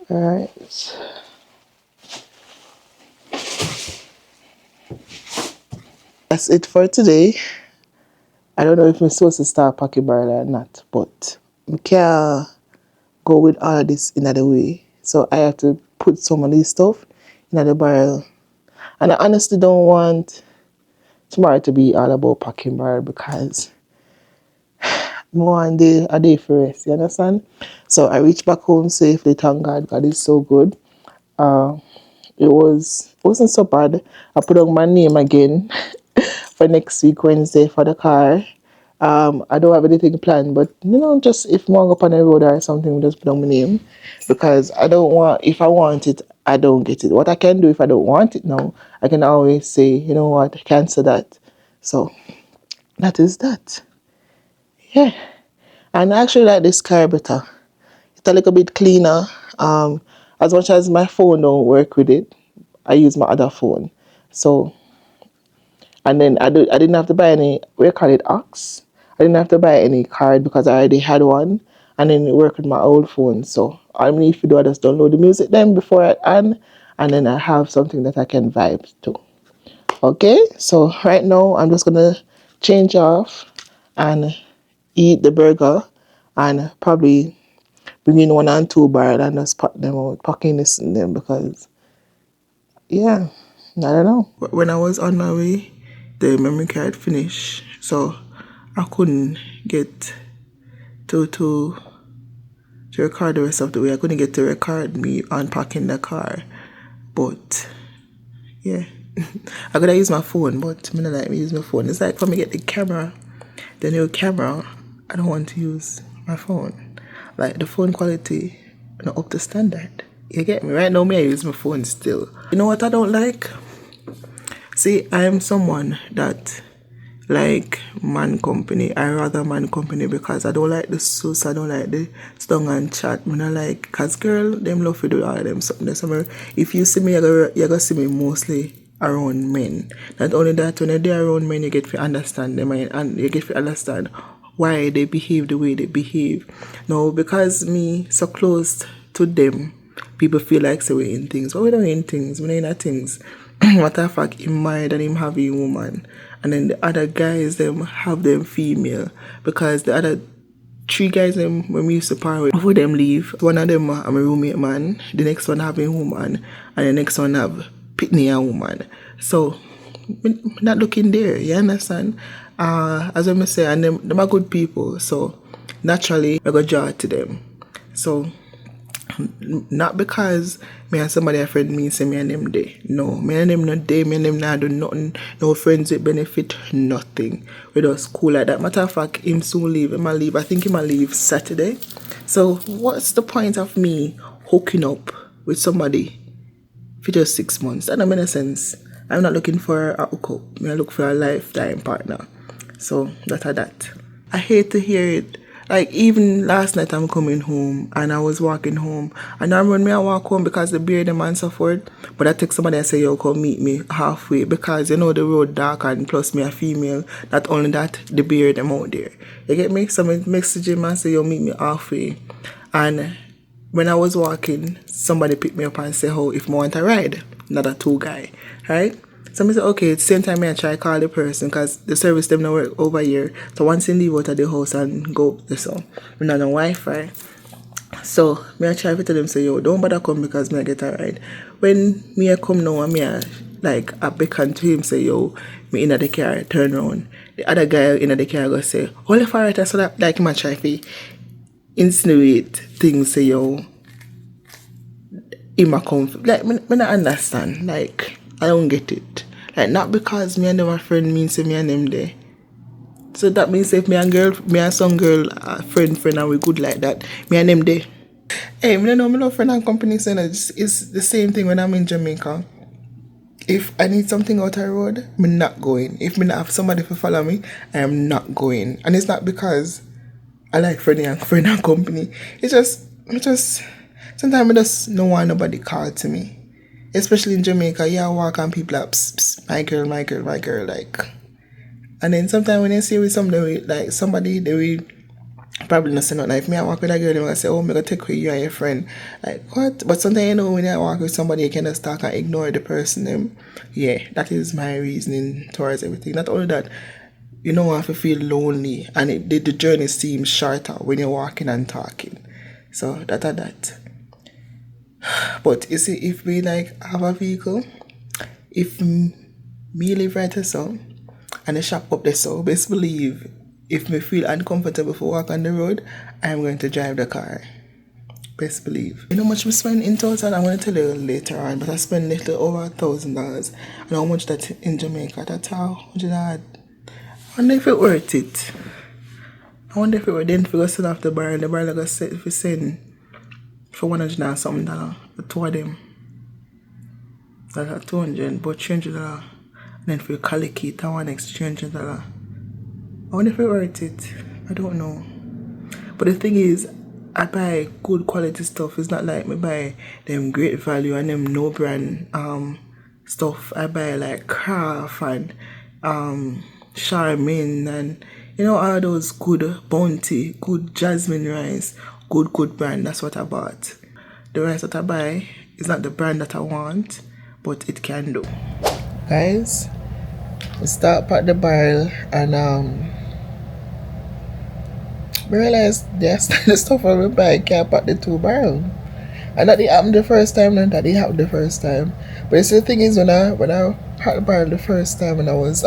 Alright. That's it for today. I don't know if I'm supposed to start packing barrel or not, but I can't go with all of this in other way. So I have to put some of this stuff in the barrel. And I honestly don't want tomorrow to be all about packing barrel, because one day a day for rest, you understand? So I reached back home safely, thank God. God is so good. It wasn't so bad. I put on my name again for next week Wednesday for the car. I don't have anything planned, but you know, just if I'm up on the road or something, just put on my name, because I don't want, if I want it, I don't get it. What I can do if I don't want it now, I can always say, you know what, cancel that. So that is that. Yeah. And I actually like this car better. It's a little bit cleaner. As much as my phone don't work with it, I use my other phone. So, and then I didn't have to buy any, we call it Ox. I didn't have to buy any card because I already had one, and then it worked with my old phone. So all I need to do, I just download the music then before I and then I have something that I can vibe to. Okay, so right now I'm just gonna change off and eat the burger and probably bring in 1 and 2 bar and just pack them out, packing this in them because, yeah, I don't know. When I was on my way, the memory card finished, so I couldn't get to record the rest of the way. I couldn't get to record me unpacking the car, but yeah. I could have used my phone, but I don't like me use my phone. It's like for me get the camera, the new camera, I don't want to use my phone. Like the phone quality not up to standard. You get me? Right now me I use my phone still. You know what I don't like? See, I am someone that like man company. I rather man company because I don't like the sus, I don't like the stung and chat. I don't like, cause girl, them love to do all of them something. So if you see me, you're gonna see me mostly around men. Not only that, when you're around men, you get to understand them and you get to understand why they behave the way they behave. Now, because me so close to them, people feel like say we're in things, but we don't in things. We're in things. Matter of fact, him married and him have a woman, and then the other guys them have them female because the other 3 guys them when we used to part with, before them leave, one of them I'm a roommate man, the next one have a woman, and the next one have pitney a woman. So me not looking there, you understand? As I say, and them are good people, so naturally I go draw to them. So not because me and somebody a friend mean say me and them day. No, me and them not day, me and them not do nothing, no friends with benefit, nothing. We just cool like that. Matter of fact, him soon leave, I think he might leave Saturday. So what's the point of me hooking up with somebody for just 6 months? That don't make no sense. I'm not looking for a hookup. I look for a lifetime partner. So that. I hate to hear it. Like even last night I'm coming home and I was walking home and I run me I walk home because the beard them and so forth. But I text somebody and say, yo, come meet me halfway because you know the road dark and plus me a female. Not only that, the beard them out there. You get me? So I message him and say, yo, meet me halfway. And when I was walking, somebody picked me up and say, oh, if I want a ride, not a 2 guy, right? So I said, okay, at the same time I try to call the person because the service them not work over here. So once you leave out of the house and go up there, so we not on Wi-Fi. So I try to tell them, say, yo, don't bother come because I get a ride. When I come now and I beckon to him, say, yo, me in the car, turn around. The other guy in the car go say, hold it for right, so that like him try to insinuate things, say, yo, him a come. Like, me not understand. Like, I don't get it. Like, not because me and them a friend means say me and them there. So that means if me and some girl friend and we good like that, me and them there. Hey, me don't know, me love friend and company saying it's the same thing when I'm in Jamaica. If I need something out of the road, me not going. If me not have somebody to follow me, I am not going. And it's not because I like friend and company. It's just sometimes I just don't want nobody call to me. Especially in Jamaica, I walk and people are pss, my girl, like. And then sometimes when they see with somebody, like somebody, they will probably not say nothing. If me I walk with a girl, they will say, oh, I'm going to take with you and your friend. Like, what? But sometimes, you know, when I walk with somebody, you can just talk and ignore the person. Yeah, that is my reasoning towards everything. Not only that, you know, I have to feel lonely. And the journey seems shorter when you're walking and talking. So, that. But you see, if we like have a vehicle, if me live right here so, and the shop up there so, best believe, if me feel uncomfortable for walk on the road, I'm going to drive the car. Best believe. You know how much we spend in total? I'm going to tell you later on, but I spend a little over $1,000. And how much that in Jamaica? That's how much that. I wonder if it's worth it. I wonder if it were then if we go sell off the bar and the bar like I said if we send for $100 and something, the 2 of them. That's at 200, but $300. And then for your Karaoke, I want extra $300. I wonder if it's worth it. I don't know. But the thing is, I buy good quality stuff. It's not like me buy them great value and them no brand stuff. I buy like Craft and Charmin and all those good Bounty, good Jasmine rice, good brand. That's what I bought. The rice that I buy is not the brand that I want, but it can do. Guys, we start at the barrel and I realized there's the stuff I would buy can't pack the 2 barrel. And that didn't happen the first time, and that didn't happen the first time. But you see, the thing is, when I packed the barrel the first time when I was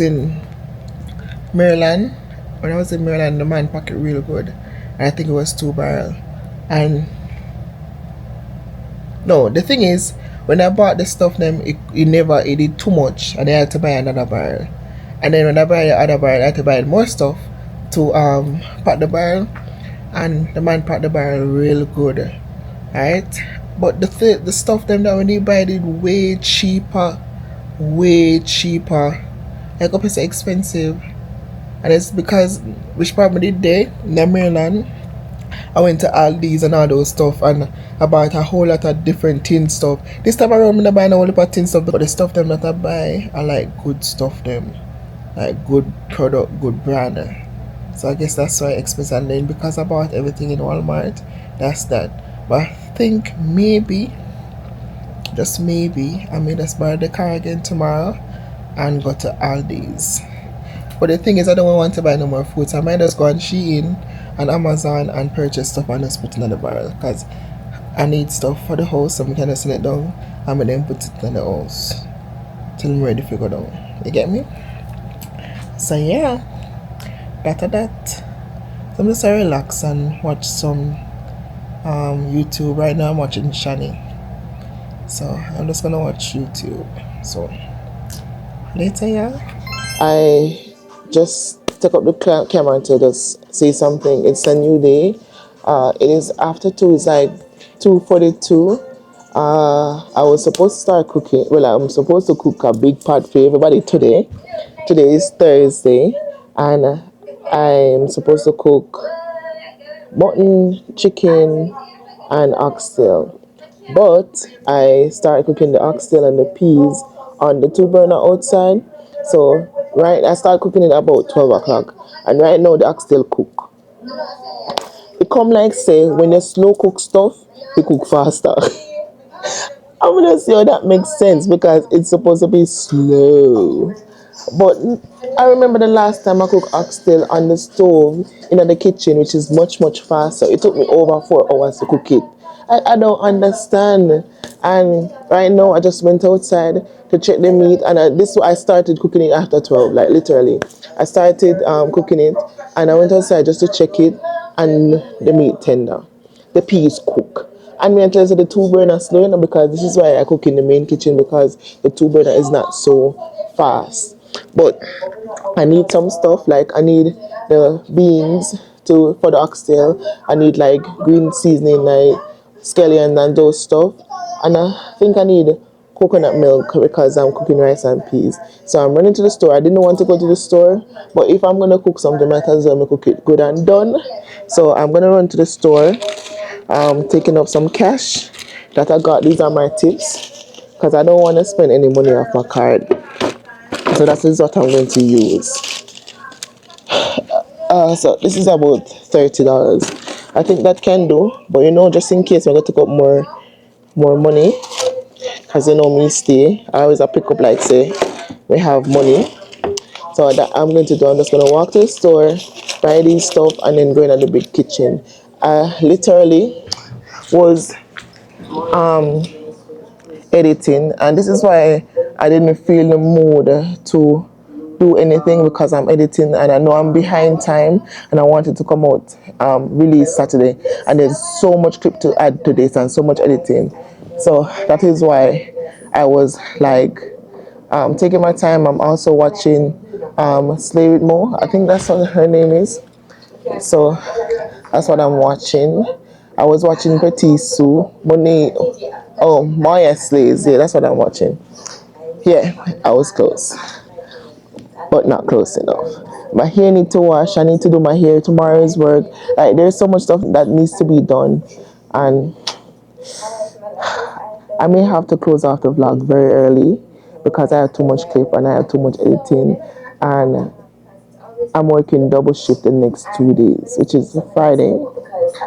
in Maryland, the man packed it real good. And I think it was 2 barrel. And no, the thing is, when I bought the stuff it did too much and I had to buy another barrel. And then when I buy the other barrel, I had to buy more stuff to pack the barrel, and the man packed the barrel real good, right? But the stuff that when you buy it way cheaper, like up is expensive, and it's because which probably did there in Maryland. I went to Aldi's and all those stuff, and I bought a whole lot of different tin stuff. This time around, I'm not buying a whole lot of tin stuff, but the stuff them that I buy, I like good stuff them, like good product, good brand. So I guess that's why it's expensive. And then because I bought everything in Walmart, that's that. But I think maybe, just maybe, I may just buy the car again tomorrow and go to Aldi's. But the thing is, I don't want to buy no more food, so I might just go on Shein and Amazon and purchase stuff and just put it in the barrel, because I need stuff for the house, so I can just send it down and then put it in the house till I'm ready to go down. You get me? So yeah, that. So I'm just gonna relax and watch some YouTube. Right now I'm watching Shani, so I'm just gonna watch YouTube. So later, yeah. I just took up the camera to just say something. It's a new day. It is after 2. It's like 2:42. I was supposed to start cooking. Well, I'm supposed to cook a big pot for everybody today. Today is Thursday, and I'm supposed to cook mutton, chicken, and oxtail. But I started cooking the oxtail and the peas on the 2 burner outside. So I started cooking it about 12 o'clock, and right now the oxtail cook. It come like say when you slow cook stuff, it cook faster. I'm gonna see how that makes sense because it's supposed to be slow. But I remember the last time I cooked oxtail on the stove in the kitchen, which is much faster. It took me over 4 hours to cook it. I don't understand. And right now I just went outside to check the meat, and I started cooking it after 12, like literally. I started cooking it, and I went outside just to check it, and the meat tender, the peas cook. And me and tell you the 2 burner slow enough, because this is why I cook in the main kitchen, because the 2 burner is not so fast. But I need some stuff, like I need the beans for the oxtail. I need like green seasoning, like scallion and those stuff. And I think I need coconut milk because I'm cooking rice and peas. So I'm running to the store. I didn't want to go to the store, but if I'm gonna cook something, I might as well cook it good and done. So I'm gonna run to the store, taking up some cash that I got. These are my tips because I don't want to spend any money off my card. So that is what I'm going to use. So this is about $30. I think that can do, but just in case I'm going to take up more money, because me stay. I always pick up like say we have money. So that I'm going to do, I'm just going to walk to the store, buy these stuff, and then go in at the big kitchen. I literally was editing, and this is why I didn't feel the mood to do anything, because I'm editing and I know I'm behind time and I wanted to come out release Saturday, and there's so much clip to add to this and so much editing. So that is why I was like taking my time. I'm also watching Slay With Mo. I think that's what her name is. So that's what I'm watching. I was watching Petit Sue, Monet. Oh, Maya Slays. Yeah, that's what I'm watching. Yeah, I was close, but not close enough. My hair need to wash. I need to do my hair. Tomorrow's work. Like, there's so much stuff that needs to be done, and I may have to close off the vlog very early because I have too much clip and I have too much editing, and I'm working double shift the next 2 days, which is Friday.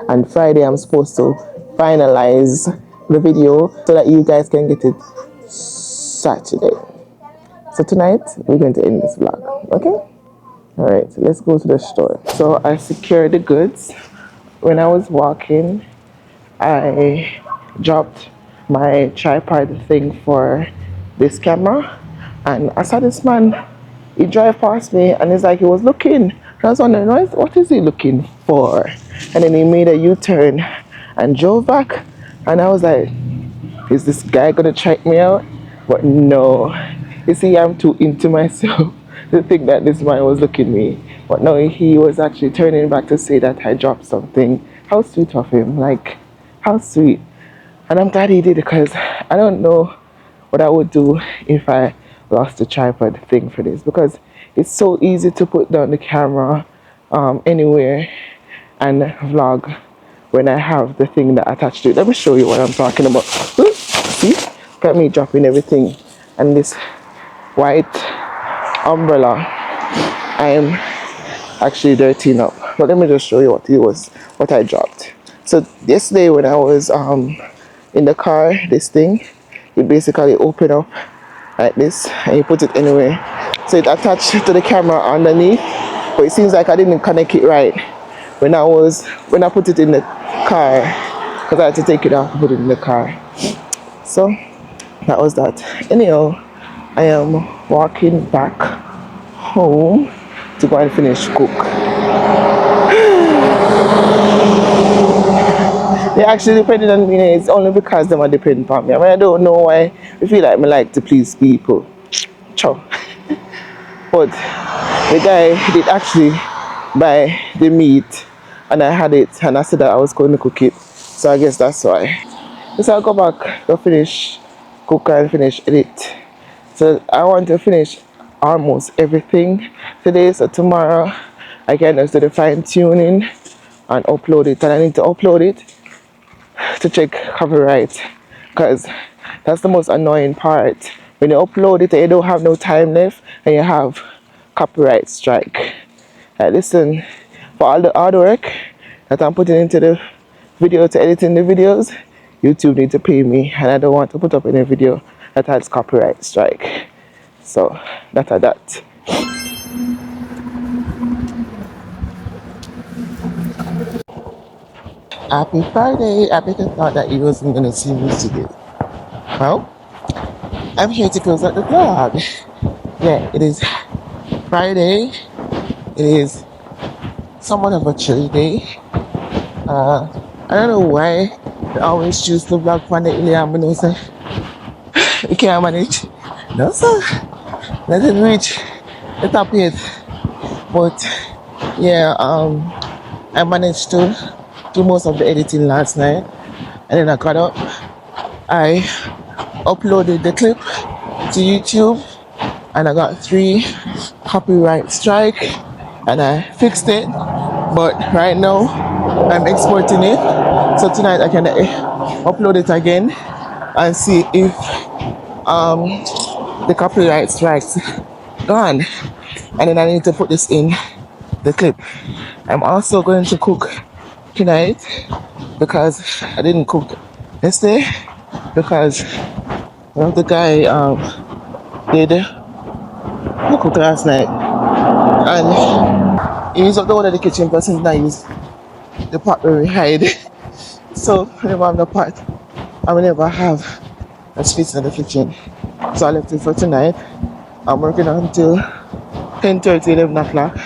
And Friday I'm supposed to finalize the video so that you guys can get it Saturday. So tonight we're going to end this vlog, okay? Alright, so let's go to the store. So I secured the goods. When I was walking, I dropped my tripod thing for this camera, and I saw this man. He drive past me and he's like, he was looking. I was wondering, what is he looking for? And then he made a U-turn and drove back, and I was like, is this guy gonna check me out? But no, you see, I'm too into myself to think that this man was looking at me. But no, he was actually turning back to say that I dropped something. How sweet of him, like, how sweet. And I'm glad he did, because I don't know what I would do if I lost the tripod thing for this, because it's so easy to put down the camera anywhere and vlog when I have the thing that attached to it. Let me show you what I'm talking about. See, got me dropping everything, and this white umbrella I'm actually dirtying up. But let me just show you what I dropped. So yesterday when I was in the car, this thing, you basically open up like this and you put it anywhere. So it attached to the camera underneath, but it seems like I didn't connect it right when I put it in the car, because I had to take it off and put it in the car. So that was that. Anyhow, I am walking back home to go and finish cook. They actually depended on me. It's only because them are depending on me. I mean, I don't know why I feel like me like to please people. Ciao. But the guy did actually buy the meat, and I had it, and I said that I was going to cook it. So I guess that's why. So I'll go back, go finish cook and finish edit. So I want to finish almost everything today, so tomorrow I can just do the fine tuning and upload it. And I need to upload it to check copyright, because that's the most annoying part. When you upload it and you don't have no time left and you have copyright strike. Listen, for all the hard work that I'm putting into the video to editing the videos, YouTube needs to pay me, and I don't want to put up any video that has copyright strike. So that's that. Happy Friday. I better thought that you wasn't gonna see me today. Well, I'm here to close out the vlog. Yeah, it is Friday. It is somewhat of a chilly day. I don't know why they always choose to vlog from the Iliam, but no, sir. You can't manage. No, sir. Let it reach the top yet. But yeah, I managed to do most of the editing last night, and then I got up. I uploaded the clip to YouTube, and I got 3 copyright strike, and I fixed it. But right now I'm exporting it, so tonight I can upload it again and see if the copyright strikes gone, and then I need to put this in the clip. I'm also going to cook tonight because I didn't cook yesterday, because the guy did cook last night, and he used up the one of the kitchen because he's not use the pot where we hide. So whenever I have the pot, I will never have a space in the kitchen. So I left it for tonight. I'm working until 10:30, 11 o'clock.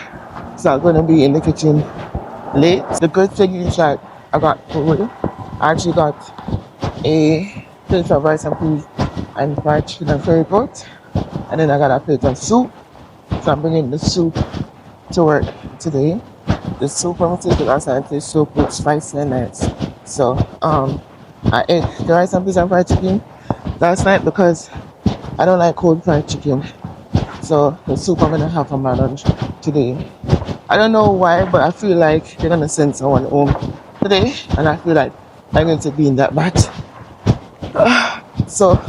So I'm going to be in the kitchen late. The good thing is that I got food. I actually got a plate of rice and peas and fried chicken and curry goat. And then I got a plate of soup. So I'm bringing the soup to work today. The soup I'm taking last night, the soup with spicy and nice. So I ate the rice and peas and fried chicken last night because I don't like cold fried chicken. So the soup I'm gonna have for my lunch today. I don't know why, but I feel like they're gonna send someone home today, and I feel like I'm going to be in that batch. So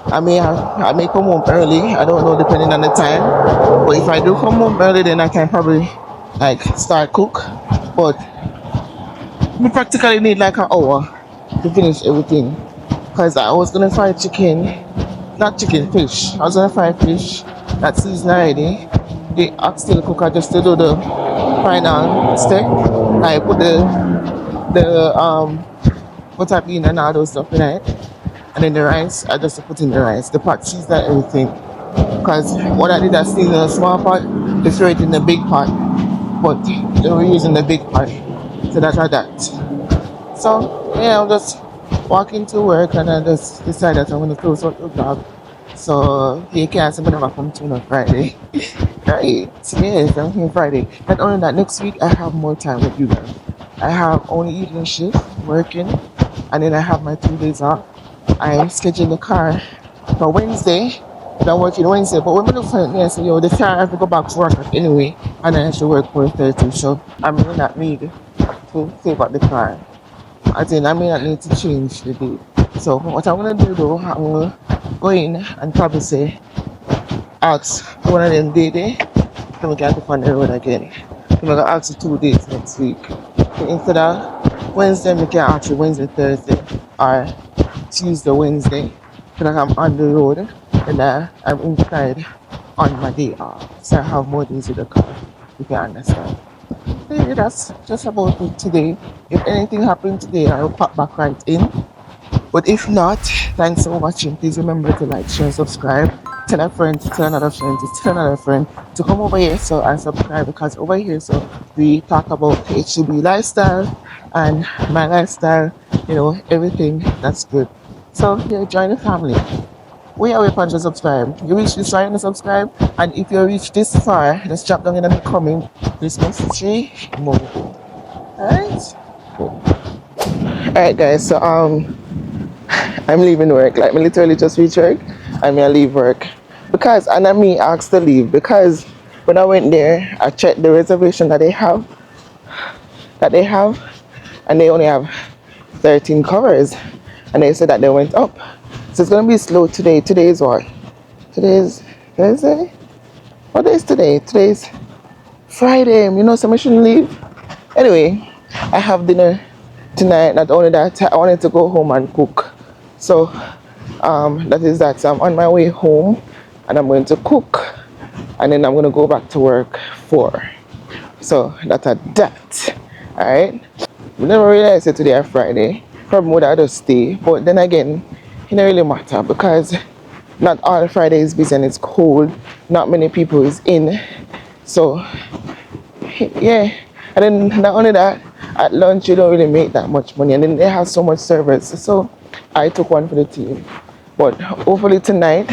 I may come home early. I don't know depending on the time. But if I do come home early, then I can probably like start cook. But we practically need like an hour to finish everything. Cause I was gonna fry chicken, not chicken, fish. I was gonna fry fish that's seasoned already. The oxtail cooker just to do the final step. I put the butter bean and all those stuff in it. And then the rice, I just put in the rice, the pot cheese and everything. Because what I did, I seasoned in a small pot, they throw it in the big pot. But they were using the big pot. So that's how that. So yeah, I'm just walking to work and I just decided that I'm gonna close out the vlog. So you can't see me never come to on Friday. Right. Yes, I'm here Friday. Not only that, next week I have more time with you guys. I have only evening shift working and then I have my 2 days off. I scheduled the car for Wednesday. I'm working Wednesday, but when I look for it, yeah, so yo, the car I have to go back to work anyway, and I have to work for 30. So I may not need to save up the car. I think I may not need to change the date. So what I'm gonna do though, I'm gonna go in and probably say ask one of them day then we can go on the road again. So I'm gonna ask you 2 days next week. So instead of Wednesday, we can ask you Wednesday, Thursday, or Tuesday, Wednesday. So that I'm on the road and I'm inside on my day off. So I have more days with the car. You can understand. Yeah, that's just about it today. If anything happened today, I'll pop back right in. But if not, thanks for watching. Please remember to like, share, and subscribe. Tell a friend to tell another friend to tell another friend to come over here so and subscribe, because over here so we talk about H2b lifestyle and my lifestyle, you know, everything that's good. So yeah, join the family. We are waiting to subscribe. You reach this far and subscribe, and if you reach this far, just drop down in the comment Christmas tree more. Alright? Alright guys, so I'm leaving work. Like, I literally just reach work and I leave work. Because, and I me asked to leave because when I went there, I checked the reservation that they have, and they only have 13 covers. And they said that they went up. So it's going to be slow today. Today is what? Today is Thursday? What day is today? Today is Friday. You know, so I shouldn't leave. Anyway, I have dinner tonight. Not only that, I wanted to go home and cook. So that is that. So I'm on my way home and I'm going to cook. And then I'm going to go back to work 4. So that's at that. Alright? We never realized that today is Friday. Probably would I just stay. But then again, it don't really matter because not all Friday is busy and it's cold. Not many people is in. So yeah. And then not only that, at lunch you don't really make that much money. And then they have so much service. So I took one for the team. But hopefully tonight,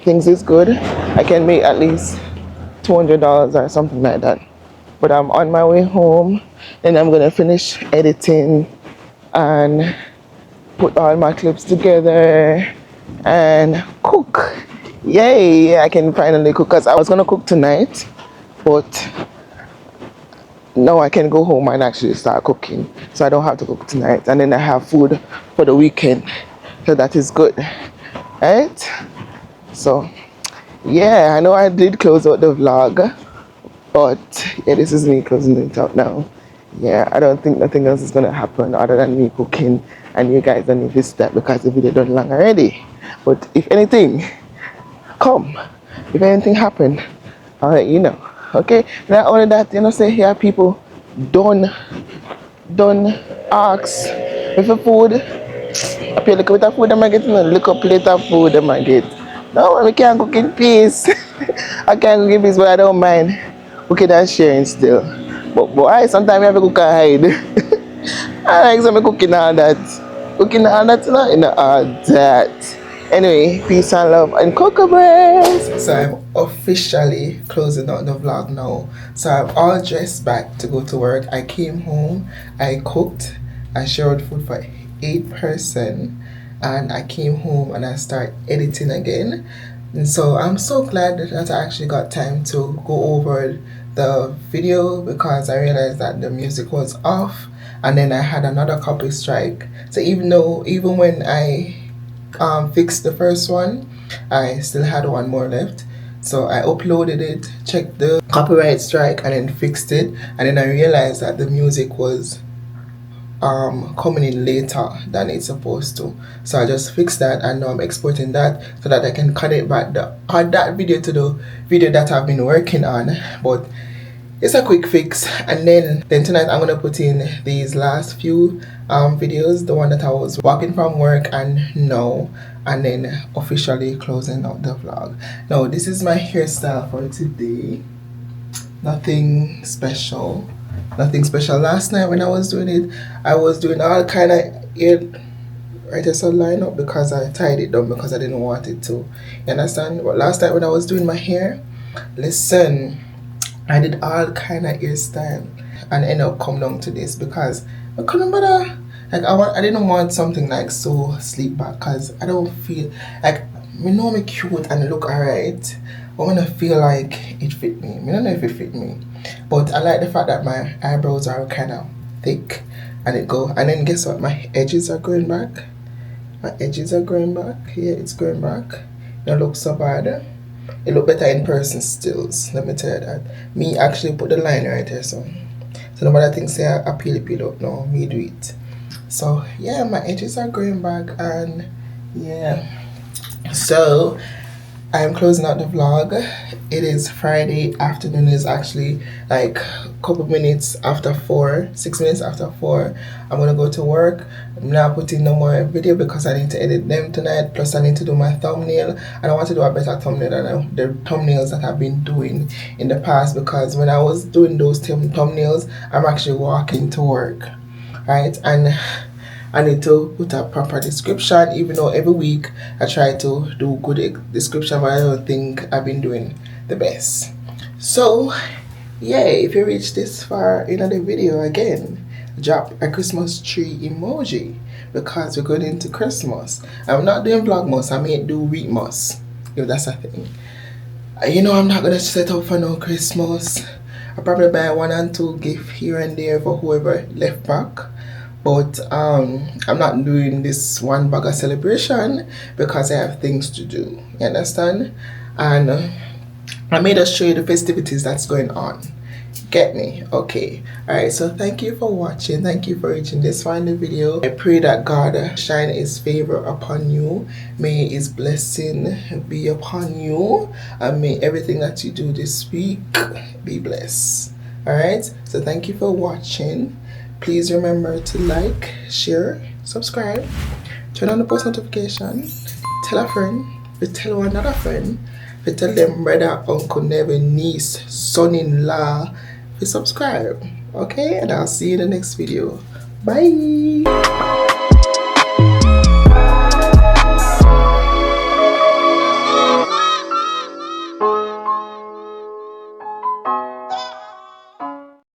things is good. I can make at least $200 or something like that. But I'm on my way home and I'm gonna finish editing and put all my clips together and cook. Yay! I can finally cook because I was gonna cook tonight, but now I can go home and actually start cooking. So I don't have to cook tonight, and then I have food for the weekend. So that is good, right? So yeah, I know I did close out the vlog, but yeah, this is me closing it out now. Yeah, I don't think nothing else is gonna happen other than me cooking, and you guys don't need to step because the video done long already. But if anything if anything happen, I'll let you know. Okay, not only that, you know, say here people don't ask if a food up here, look at the food them I get, look up plate of food them I get. No, we can't cook in peace. I can't cook in peace, but I don't mind cooking and sharing still. But boy, sometimes you have to cook and hide. I like some cooking all that. Cooking all that, you know, all that. Anyway, peace and love and cocoa breads. So I'm officially closing out the vlog now. So I'm all dressed back to go to work. I came home, I cooked, I shared food for 8%, and I came home and I started editing again. And so I'm so glad that I actually got time to go over the video, because I realized that the music was off, and then I had another copy strike. So even when I fixed the first one, I still had one more left. So I uploaded it, checked the copyright strike, and then fixed it. And then I realized that the music was coming in later than it's supposed to. So I just fixed that, and now I'm exporting that so that I can connect back that video to the video that I've been working on. But it's a quick fix. And then tonight I'm gonna put in these last few videos, the one that I was walking from work and now, and then officially closing out the vlog. Now this is my hairstyle for today. Nothing special. Last night when I was doing it, I was doing all kind of hair right as a line up because I tied it down because I didn't want it to. You understand? But last night when I was doing my hair, listen, I did all kind of hairstyle and ended up coming down to this because I couldn't bother. Like I didn't want something like so sleek back, because I don't feel like, me know me cute and look alright, but when I feel like it fit me. I don't know if it fit me, but I like the fact that my eyebrows are kind of thick and and then guess what, my edges are going back. Yeah, it's going back. It don't look so bad. It look better in person stills, let me tell you that. Me actually put the line right here, so nobody thinks say I peel up. No, me do it. So yeah, my edges are going back, and yeah. So I am closing out the vlog. It is Friday afternoon. It's actually like a couple minutes after 4, 6 minutes after 4. I'm gonna go to work. I'm not putting no more video because I need to edit them tonight. Plus I need to do my thumbnail. And I want to do a better thumbnail than the thumbnails that I've been doing in the past, because when I was doing those thumbnails, I'm actually walking to work, right? And I need to put a proper description, even though every week I try to do good description, but I don't think I've been doing the best. So yeah, if you reach this far in the video, again, drop a Christmas tree emoji, because we're going into Christmas. I'm not doing Vlogmas, I may do Weekmas, if that's a thing. You know, I'm not gonna set up for no Christmas. I'll probably buy 1 and 2 gifts here and there for whoever left back. But I'm not doing this one bag of celebration because I have things to do. You understand? And I made us show you the festivities that's going on. Get me? Okay. Alright, so thank you for watching. Thank you for reaching this far in the video. I pray that God shine his favor upon you. May his blessing be upon you. And may everything that you do this week be blessed. Alright, so thank you for watching. Please remember to like, share, subscribe, turn on the post notification, tell a friend, tell another friend, tell them brother, uncle, neighbor, niece, son-in-law, subscribe. Okay, and I'll see you in the next video. Bye.